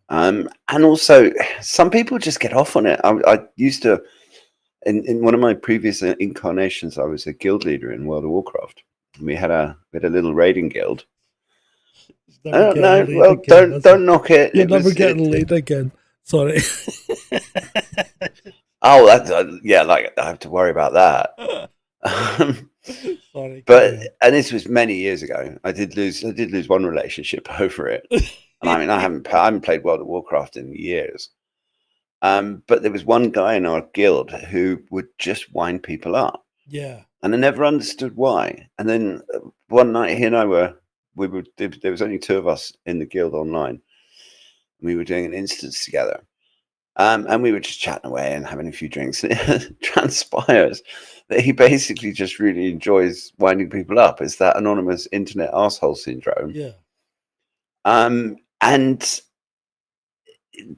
And also, some people just get off on it. I used to, in one of my previous incarnations, I was a guild leader in World of Warcraft. And we had a little raiding guild. Don't knock it. You're never getting laid again. Sorry. Oh, like I have to worry about that. Sorry. And this was many years ago. I did lose one relationship over it. And I mean, I haven't played World of Warcraft in years. But there was one guy in our guild who would just wind people up. Yeah. And I never understood why. And then one night he and I there was only two of us in the guild online. We were doing an instance together. And we were just chatting away and having a few drinks. And it transpires that he basically just really enjoys winding people up. It's that anonymous internet arsehole syndrome. Yeah. And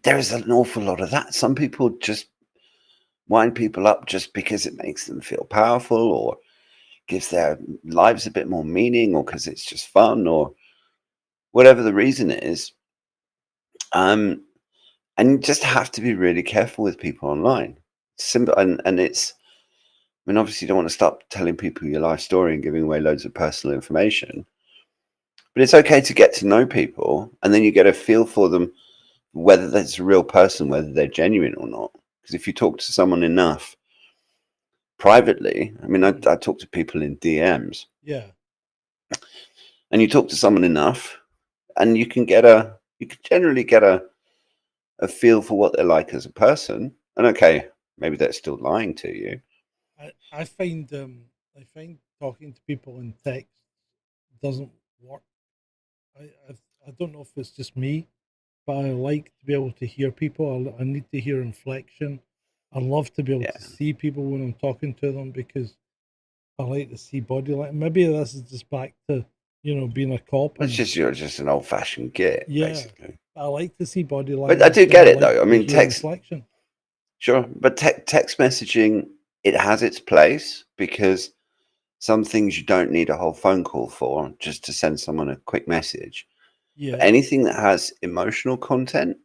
there's an awful lot of that. Some people just wind people up just because it makes them feel powerful or gives their lives a bit more meaning, or because it's just fun, or whatever the reason is. And you just have to be really careful with people online. Simple, and it's, I mean, obviously you don't want to start telling people your life story and giving away loads of personal information, but it's okay to get to know people, and then you get a feel for them, whether that's a real person, whether they're genuine or not. Because if you talk to someone enough privately, I mean, I talk to people in DMs. Yeah. And you talk to someone enough, and you can generally get a feel for what they're like as a person. And okay, maybe they're still lying to you. I find talking to people in text doesn't work. I don't know if it's just me, but I like to be able to hear people. I need to hear inflection. I love to be able to see people when I'm talking to them because I like to see body language. Maybe this is just back to being a cop. You're just an old-fashioned git, basically. I like to see body language. But I do get it, though. I mean, text. Inflection. Sure, but text messaging, it has its place, because some things you don't need a whole phone call for, just to send someone a quick message. Yeah. But anything that has emotional content,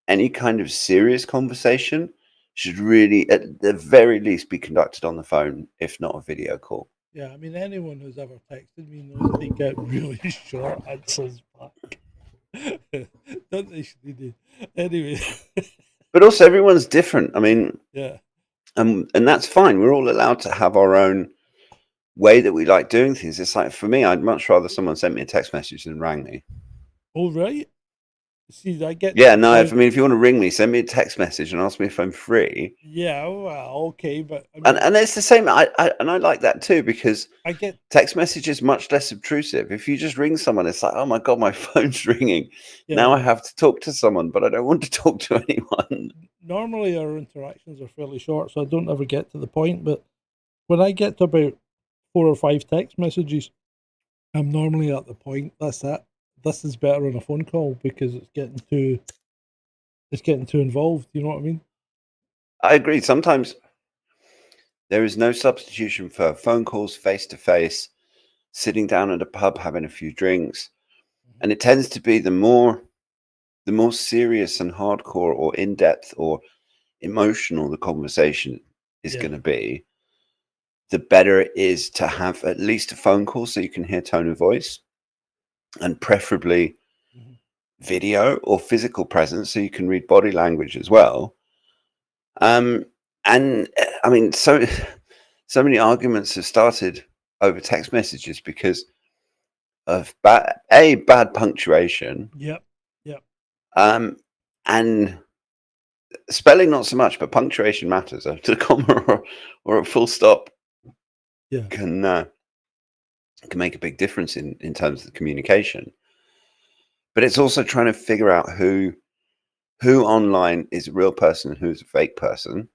any kind of serious conversation, should really, at the very least, be conducted on the phone, if not a video call. Yeah, I mean, anyone who's ever texted me knows they get really short answers back. Don't they, Shalini? Anyway. But also, everyone's different. I mean, yeah. And that's fine. We're all allowed to have our own way that we like doing things. It's like, for me, I'd much rather someone sent me a text message than rang me. Oh, right. See, I get. Yeah, no. If you want to ring me, send me a text message and ask me if I'm free. Yeah, well, okay, but I mean, and it's the same. I like that too, because I get text messages much less obtrusive. If you just ring someone, it's like, oh my god, my phone's ringing. Yeah. Now I have to talk to someone, but I don't want to talk to anyone. Normally, our interactions are fairly short, so I don't ever get to the point. But when I get to about 4 or 5 text messages, I'm normally at the point. That's it. This is better on a phone call because it's getting too involved. You know what I mean? I agree. Sometimes There is no substitution for phone calls, face to face, sitting down at a pub, having a few drinks, and it tends to be the more serious and hardcore or in depth or emotional the conversation is Yeah. going to be, the better it is to have at least a phone call so you can hear tone of voice, and preferably Mhm. video or physical presence so you can read body language as well. And I mean, so many arguments have started over text messages because of bad punctuation, Yep. Yep. and spelling not so much, but punctuation matters. A comma or a full stop Yeah. can make a big difference in terms of the communication. But it's also trying to figure out who online is a real person and who's a fake person.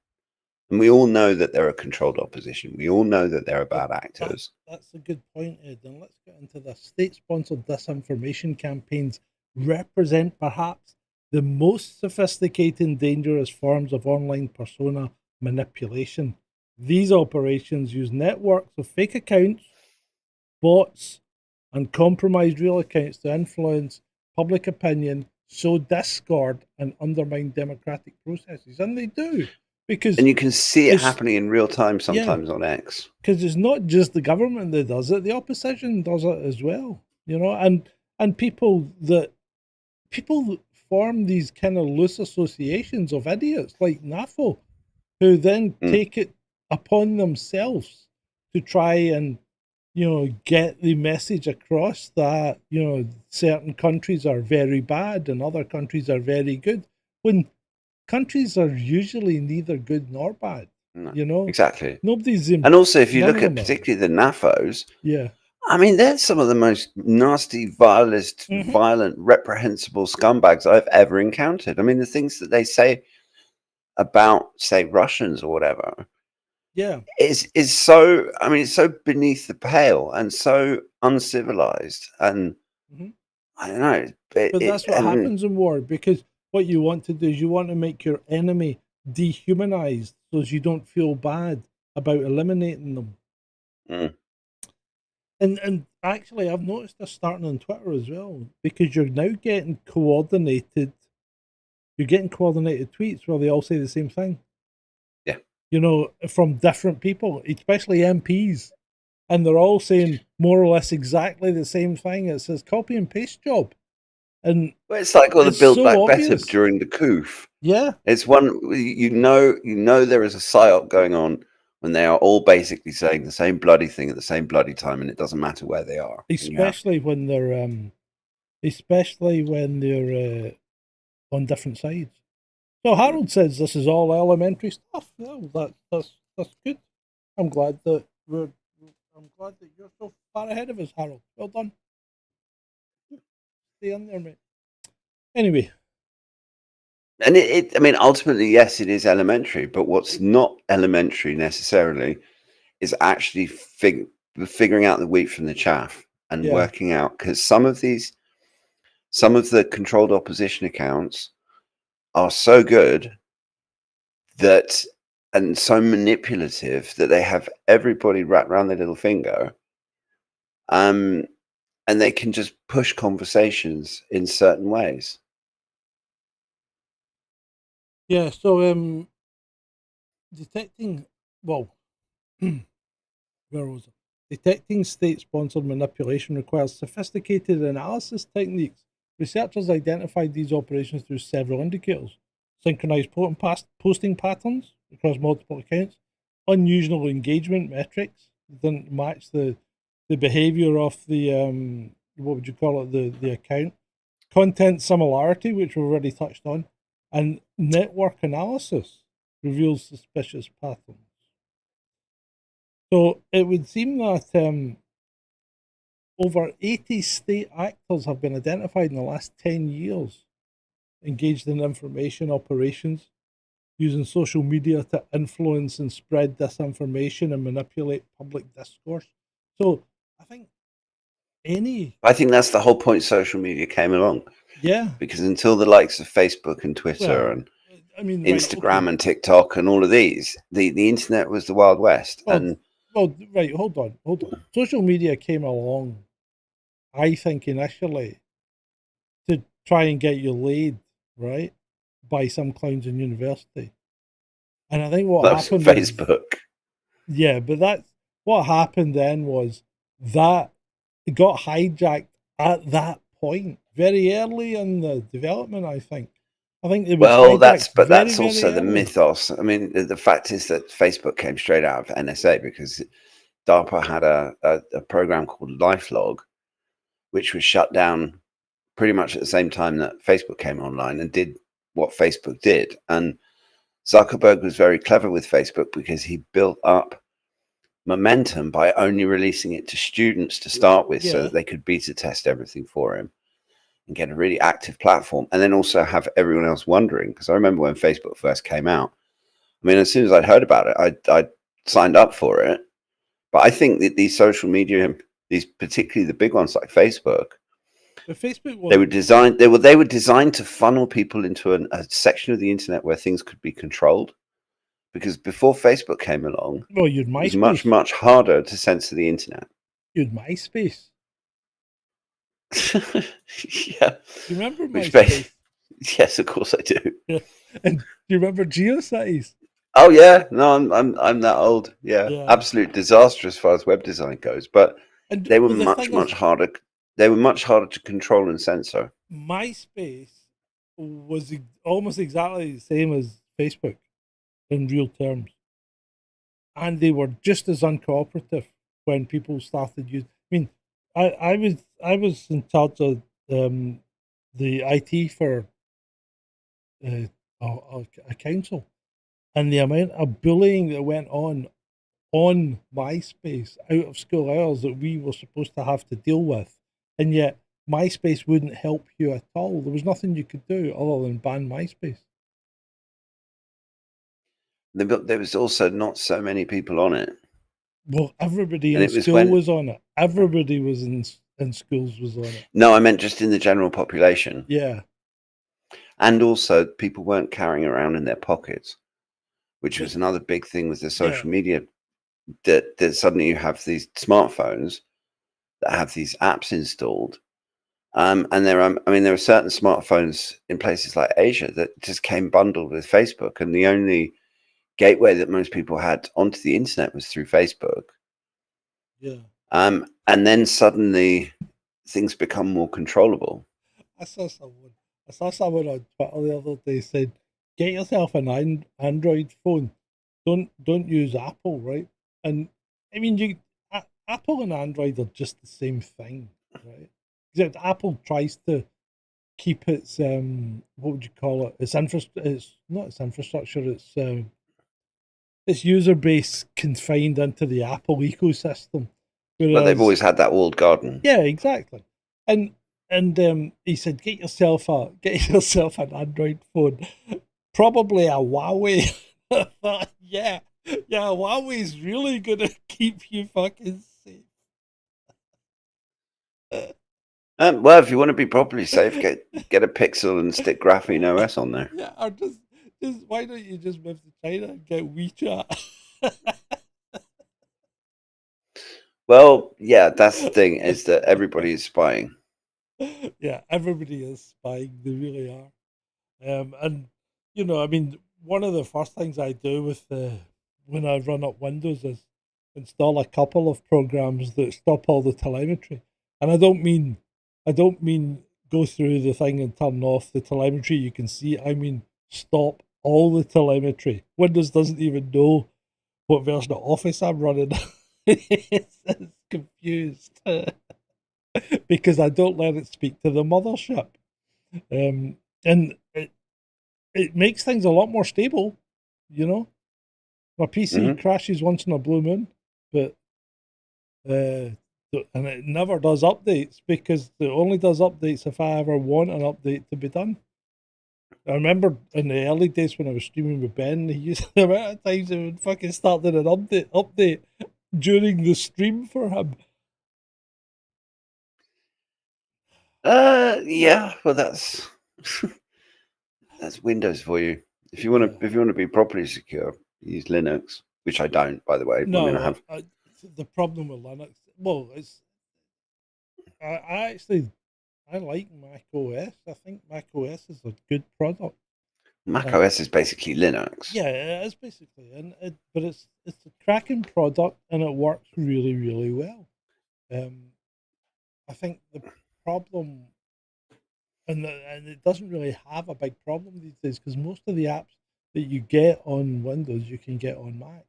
And we all know that there are controlled opposition. We all know that there are bad actors. That's a good point, Ed. And let's get into this. State-sponsored disinformation campaigns represent perhaps the most sophisticated and dangerous forms of online persona manipulation. These operations use networks of fake accounts, bots, and compromised real accounts to influence public opinion, sow discord, and undermine democratic processes. And they do. Because And you can see it it's- happening in real time yeah. sometimes on X. because it's not just the government that does it; the opposition does it as well. You know, and people that form these kind of loose associations of idiots like NAFO, who then take it upon themselves to try and get the message across that certain countries are very bad and other countries are very good, when countries are usually neither good nor bad. No, exactly. Nobody's And also, if you none look of at them are. particularly the NAFOs, Yeah. I mean, they're some of the most nasty, vilest, violent, reprehensible scumbags I've ever encountered. I mean, the things that they say about, say, Russians or whatever, Yeah. is so. I mean, it's so beneath the pale and so uncivilized, and I don't know. But that's what happens in war, because what you want to do is you want to make your enemy dehumanized so as you don't feel bad about eliminating them. And actually, I've noticed this starting on Twitter as well, because you're now getting coordinated. You're getting coordinated tweets where they all say the same thing. Yeah. From different people, especially MPs, and they're all saying more or less exactly the same thing. It says copy and paste job. And well, it's like all the it's Build so Back Better obvious. during the coup. Yeah. It's one you know there is a psyop going on when they are all basically saying the same bloody thing at the same bloody time, and it doesn't matter where they are. Especially when they're on different sides. So Harold says this is all elementary stuff. Well, that's good. I'm glad that you're so far ahead of us, Harold. Well done. Stay in there, mate. Anyway. And I mean, ultimately, yes, it is elementary, but what's not elementary necessarily is actually figuring out the wheat from the chaff and working out, because some of the controlled opposition accounts are so good that and so manipulative that they have everybody wrapped around their little finger, and they can just push conversations in certain ways. Yeah, so detecting where was it? Detecting state-sponsored manipulation requires sophisticated analysis techniques. Researchers identified these operations through several indicators: synchronized posting patterns across multiple accounts, unusual engagement metrics that didn't match the behavior of the what would you call it, the account, content similarity, which we've already touched on, and network analysis reveals suspicious patterns. So it would seem that over 80 state actors have been identified in the last 10 years engaged in information operations, using social media to influence and spread disinformation and manipulate public discourse. So I think that's the whole point social media came along. Yeah. Because until the likes of Facebook and Twitter and I mean, right, Instagram okay. and TikTok and all of these. The internet was the Wild West. Well, And right, hold on. Social media came along, I think, initially to try and get you laid, right, by some clowns in university. And I think what that was happened was, Facebook. yeah, but that's what happened then was that it got hijacked at that point, very early in the development, I think. I think it was Well, hijacked very, that's very also the early. mythos. I mean, the fact is that Facebook came straight out of NSA because DARPA had a program called LifeLog, which was shut down pretty much at the same time that Facebook came online and did what Facebook did. And Zuckerberg was very clever with Facebook because he built up momentum by only releasing it to students to start with so Yeah. that they could beta test everything for him and get a really active platform, and then also have everyone else wondering. Because I remember when Facebook first came out, I mean, as soon as I'd heard about it, I signed up for it. But I think that these social media, these particularly the big ones like Facebook, But Facebook was they were designed to funnel people into a section of the internet where things could be controlled. Because before Facebook came along, well, you'd it was MySpace. much harder to censor the internet. You'd MySpace. Yeah. Do you remember Which MySpace? yes, of course I do. Yeah. And do you remember GeoCities? Oh yeah, no, I'm that old. Yeah, Yeah. absolute disaster as far as web design goes. But And they were well, the much thing is, harder. They were much harder to control and censor. MySpace was almost exactly the same as Facebook in real terms, and they were just as uncooperative when people started using. I mean, I was in charge of the IT for uh, a council, and the amount of bullying that went on MySpace out of school hours that we were supposed to have to deal with, and yet MySpace wouldn't help you at all. There was nothing you could do other than ban MySpace. There was also not so many people on it, Well, everybody and in it was school when. was on it. Everybody was in schools was on it. No, I meant just in the general population, Yeah, and also people weren't carrying around in their pockets, which yeah, was another big thing with the yeah. social media. That suddenly you have these smartphones that have these apps installed. And there are certain smartphones in places like Asia that just came bundled with Facebook, and the only gateway that most people had onto the internet was through Facebook. Yeah. And then suddenly things become more controllable. I saw someone on Twitter the other day said, "Get yourself an Android phone. Don't use Apple, right?" And I mean, Apple and Android are just the same thing, right? Except Apple tries to keep its what would you call it? Its infrastructure. It's not its infrastructure. Its user base confined into the Apple ecosystem. But they've Whereas, always had that walled garden. yeah, exactly. And he said, get yourself an Android phone, probably a Huawei. I thought, yeah, Huawei's really gonna keep you fucking safe. Well, if you want to be properly safe, get a Pixel and stick Graphene OS on there. Yeah, or just why don't you just move to China and get WeChat? Well, yeah, that's the thing, is that everybody is spying. Yeah, everybody is spying. They really are. And I mean, one of the first things I do with when I run up Windows is install a couple of programs that stop all the telemetry. And I don't mean go through the thing and turn off the telemetry you can see. I mean stop all the telemetry. Windows doesn't even know what version of Office I'm running. it's confused because I don't let it speak to the mothership. And it makes things a lot more stable, My PC crashes once in a blue moon, but and it never does updates because it only does updates if I ever want an update to be done. I remember in the early days when I was streaming with Ben, he used the amount of times he would fucking start an update during the stream for him. Yeah, well, that's Windows for you. If you want to be properly secure, use Linux, which I don't, by the way. I mean, I have. The problem with Linux, well, it's I like Mac OS. I think Mac OS is a good product. Mac OS is basically Linux. Yeah, it is basically, but it's a cracking product and it works really, really well. I think the problem, and it doesn't really have a big problem these days because most of the apps that you get on Windows you can get on Mac.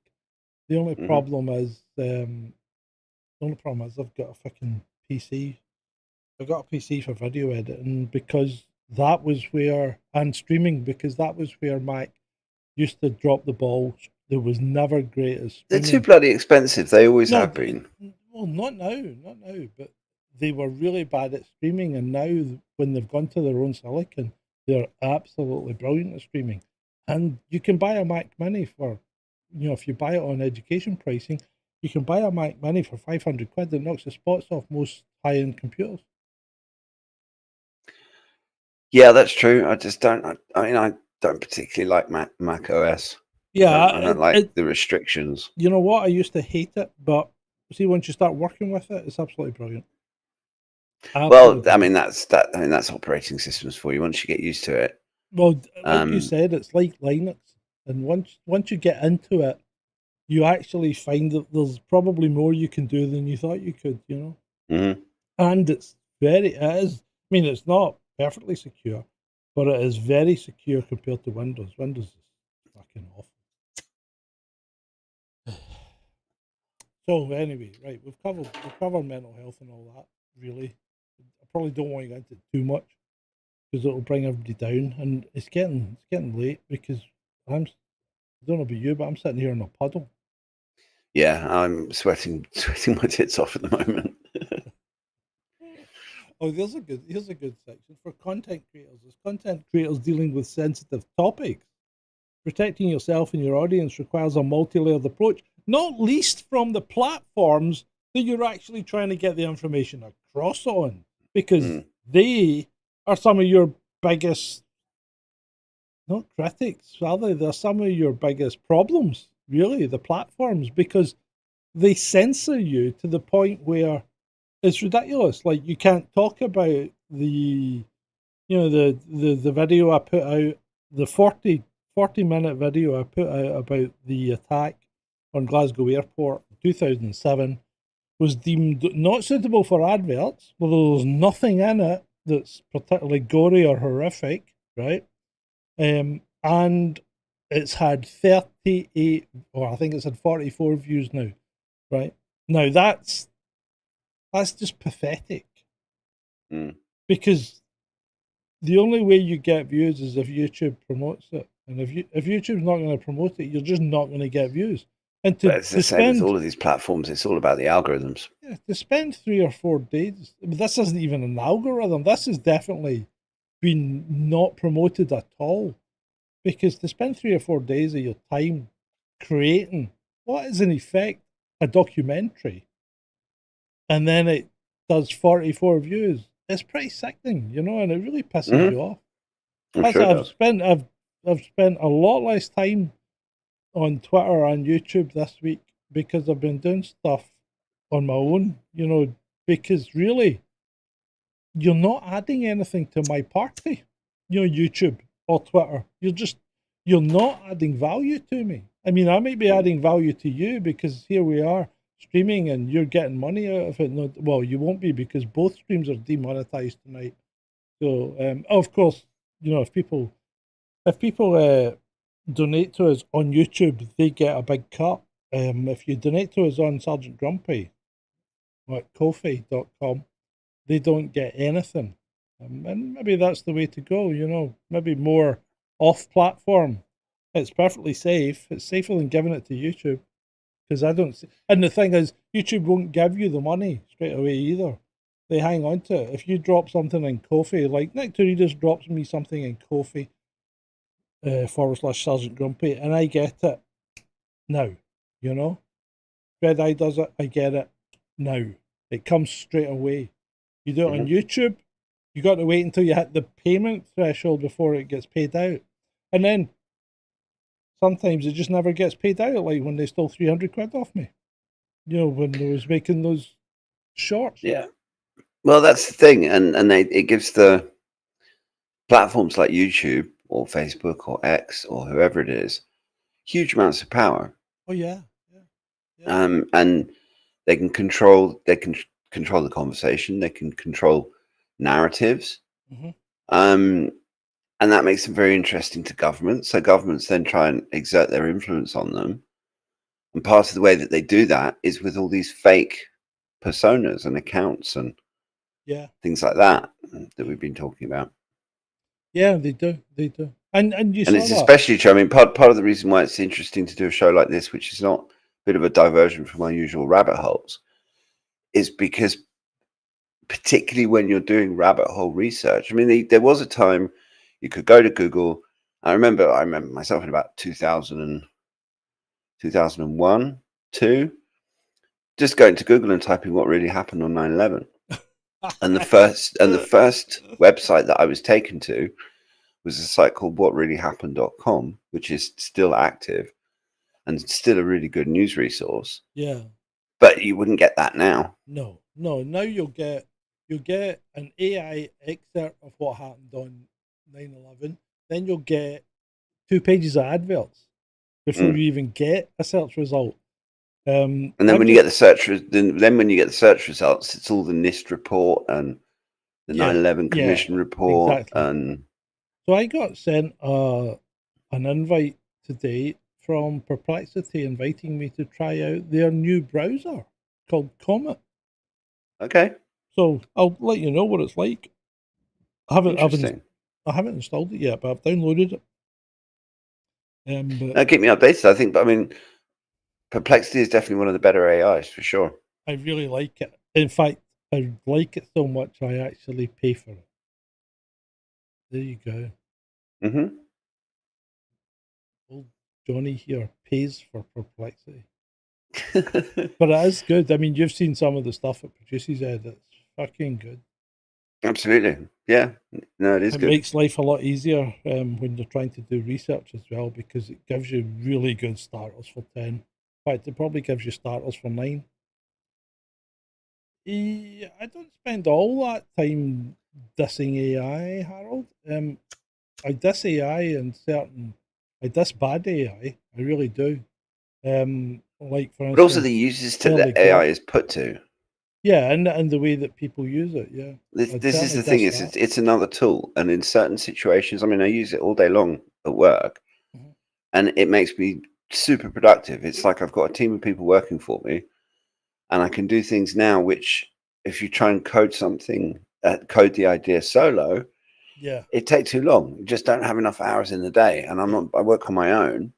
The only problem is I've got a fucking PC. I've got a PC for video editing because that was where, and streaming, because that was where Mac used to drop the ball. There was never great as They're streaming. too bloody expensive. They always have been. Well, not now, but they were really bad at streaming, and now when they've gone to their own silicon, they're absolutely brilliant at streaming. And you can buy a Mac Mini for, if you buy it on education pricing, you can buy a Mac Mini for 500 quid that knocks the spots off most high-end computers. Yeah, that's true. I just don't. I don't particularly like Mac OS. Yeah, I don't like the restrictions. You know what? I used to hate it, but see, once you start working with it, it's absolutely brilliant. Well, I mean that's operating systems for you. Once you get used to it. Well, like you said, it's like Linux, and once you get into it, you actually find that there's probably more you can do than you thought you could. And it is. I mean, it's not perfectly secure, but it is very secure compared to Windows. Windows is fucking awful. So anyway, right, we've covered mental health and all that. Really, I probably don't want to get into it too much because it'll bring everybody down, and it's getting late because I don't know about you, but I'm sitting here in a puddle. Yeah, I'm sweating my tits off at the moment. Oh, here's a good section for content creators. As content creators dealing with sensitive topics, protecting yourself and your audience requires a multi-layered approach, not least from the platforms that you're actually trying to get the information across on, because they are some of your biggest, not critics, rather, they're some of your biggest problems, really, the platforms, because they censor you to the point where it's ridiculous. Like, you can't talk about the video I put out, the 40-minute video I put out about the attack on Glasgow Airport in 2007 was deemed not suitable for adverts, although there's nothing in it that's particularly gory or horrific, right? And it's had 38, or I think it's had 44 views now, right? Now that's just pathetic. Because the only way you get views is if YouTube promotes it. And if YouTube's not going to promote it, you're just not going to get views. And it's the same as all of these platforms. It's all about the algorithms. Yeah, to spend 3 or 4 days, this isn't even an algorithm. This has definitely been not promoted at all. Because to spend 3 or 4 days of your time creating what is in effect a documentary, and then it does 44 views, it's pretty sickening, and it really pisses you off. I've spent a lot less time on Twitter and YouTube this week because I've been doing stuff on my own, because really, you're not adding anything to my party, YouTube or Twitter. You're not adding value to me. I mean, I might be adding value to you because here we are streaming and you're getting money out of it. No, well, you won't be because both streams are demonetized tonight. So, of course, if people donate to us on YouTube, they get a big cut. If you donate to us on Sgt Grumpy at Ko-fi.com, they don't get anything. And maybe that's the way to go, maybe more off-platform. It's perfectly safe. It's safer than giving it to YouTube. Because I don't see, and the thing is, YouTube won't give you the money straight away either. They hang on to it. If you drop something in Ko-fi, like Nick Torides drops me something in Ko-fi, /Sgt Grumpy, and I get it now, Red Eye does it, I get it now. It comes straight away. You do it on YouTube, you got to wait until you hit the payment threshold before it gets paid out. And then sometimes it just never gets paid out. Like when they stole 300 quid off me, when they was making those shorts. Yeah. Well, that's the thing, and it gives the platforms like YouTube or Facebook or X or whoever it is huge amounts of power. Oh yeah. And they can control the conversation. They can control narratives. Mhm. And that makes them very interesting to governments. So governments then try and exert their influence on them. And part of the way that they do that is with all these fake personas and accounts and things like that we've been talking about. Yeah, they do. And it's especially true. I mean, part of the reason why it's interesting to do a show like this, which is not a bit of a diversion from our usual rabbit holes, is because particularly when you're doing rabbit hole research. I mean, there was a time you could go to Google. I remember myself in about 2001, 2, just going to Google and typing what really happened on 9/11. And the first website that I was taken to was a site called whatreallyhappened.com, which is still active and still a really good news resource. Yeah. But you wouldn't get that now. No. Now you'll get an AI excerpt of what happened on 9/11. Then you'll get 2 pages of adverts before you even get a search result. And then when you get the search, when you get the search results, it's all the NIST report and the 9/11 Commission report. Exactly. And so I got sent an invite today from Perplexity inviting me to try out their new browser called Comet. Okay. So I'll let you know what it's like. I haven't installed it yet, but I've downloaded it. Keep me updated. I think, but I mean, Perplexity is definitely one of the better AIs for sure. I really like it. In fact, I like it so much I actually pay for it. There you go. Mm-hmm. Old Johnny here pays for Perplexity. But it is good. I mean, you've seen some of the stuff it produces, Ed. It's fucking good. Absolutely. Yeah. No, it is good. It makes life a lot easier when you're trying to do research as well, because it gives you really good starters for 10. In fact, it probably gives you starters for 9. I don't spend all that time dissing AI, Harold. I diss AI and I diss bad AI. I really do. Like for instance, but also the uses that AI is put to. Yeah, and the way that people use it. Yeah, this is the thing. It's another tool, and in certain situations, I mean, I use it all day long at work, and it makes me super productive. It's like I've got a team of people working for me, and I can do things now which, if you try and code something, code the idea solo, it takes too long. You just don't have enough hours in the day, and I work on my own.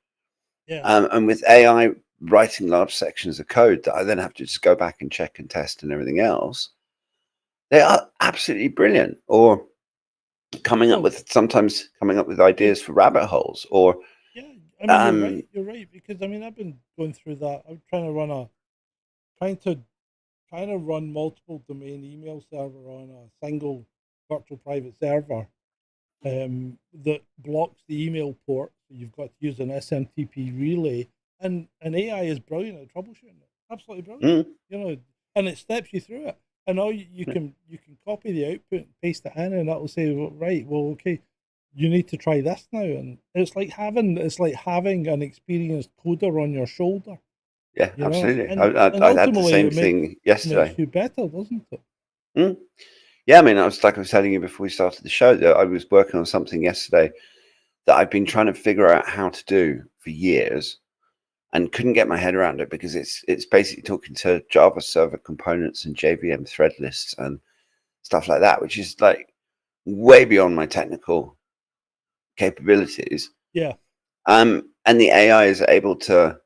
And with AI writing large sections of code that I then have to just go back and check and test and everything else, they are absolutely brilliant. Or sometimes coming up with ideas for rabbit holes. Or I mean, you're right, because I mean, I've been going through that. I'm trying to run multiple domain email server on a single virtual private server that blocks the email port. So you've got to use an SMTP relay, and AI is brilliant at troubleshooting it. Absolutely brilliant. And it steps you through it. And all you can copy the output and paste it in, and that will say, okay, you need to try this now. And it's like having an experienced coder on your shoulder. Yeah, absolutely. I had the same thing yesterday. It makes you better, doesn't it? Yeah, I mean, I was telling you before we started the show that I was working on something yesterday that I've been trying to figure out how to do for years, and couldn't get my head around it, because it's basically talking to Java server components and JVM thread lists and stuff like that, which is like way beyond my technical capabilities. Yeah. And the AI is able to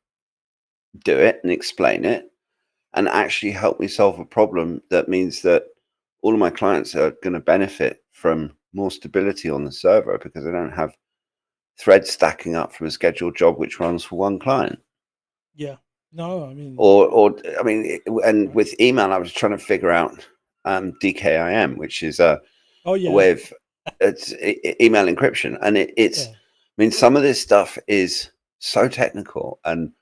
do it and explain it and actually help me solve a problem that means that all of my clients are going to benefit from more stability on the server, because they don't have threads stacking up from a scheduled job which runs for one client. Yeah. No, I mean, and with email, I was trying to figure out DKIM, which is a way of email encryption, and it's. I mean, some of this stuff is so technical and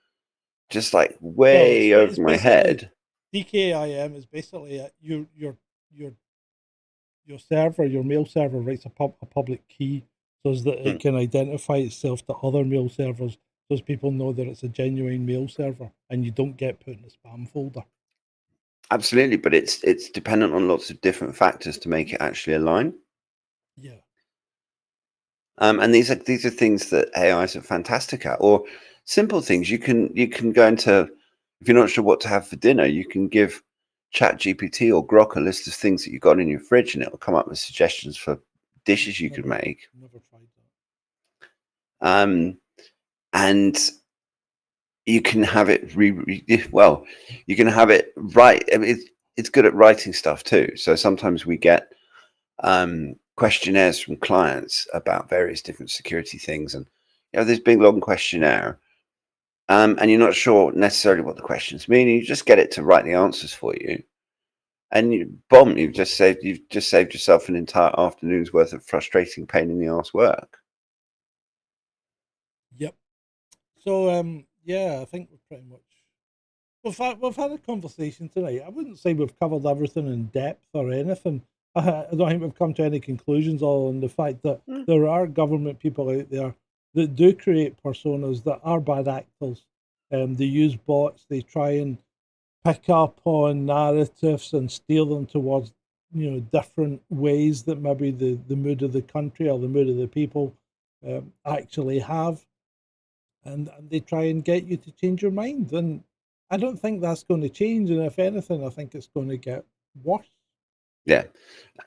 just like Well, way it's over my basically head. DKIM is basically your server, your mail server writes a public key so as that Mm, it can identify itself to other mail servers, so as people know that it's a genuine mail server and you don't get put in the spam folder. absolutely, but it's dependent on lots of different factors to make it actually align. Yeah. And these are things that AIs are fantastic at, or simple things. You can go into, if you're not sure what to have for dinner, you can give ChatGPT or Grok a list of things that you've got in your fridge, and it'll come up with suggestions for dishes you could make. Never tried that. And you can have it well, you can have it write. I mean, it's good at writing stuff too. So sometimes we get questionnaires from clients about various different security things, and this big long questionnaire, and you're not sure necessarily what the questions mean. You just get it to write the answers for you, and you've just saved yourself an entire afternoon's worth of frustrating pain in the ass work. Yep. So yeah, I think we're pretty much we've had a conversation tonight. I wouldn't say we've covered everything in depth or anything. I don't think we've come to any conclusions other than the fact that there are government people out there that do create personas that are bad actors. They use bots. They try and pick up on narratives and steer them towards different ways that maybe the mood of the country or the mood of the people actually have, and they try and get you to change your mind. And I don't think that's going to change. And if anything, I think it's going to get worse. Yeah,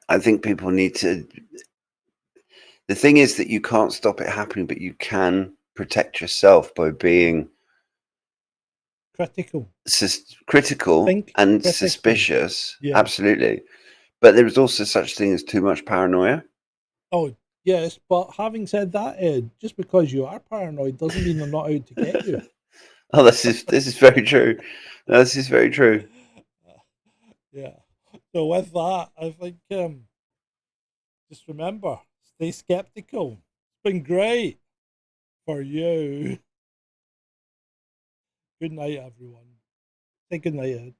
I think people need to. The thing is that you can't stop it happening, but you can protect yourself by being Critical. critical Think and critically. suspicious. Yeah. Absolutely. But there is also such thing as too much paranoia. Oh, yes. But having said that, Ed, just because you are paranoid doesn't mean they're not out to get you. Oh, this is very true. No, this is very true. Yeah. So with that, I think just remember, stay skeptical. It's been great for you. Good night, everyone. Say good night, Ed.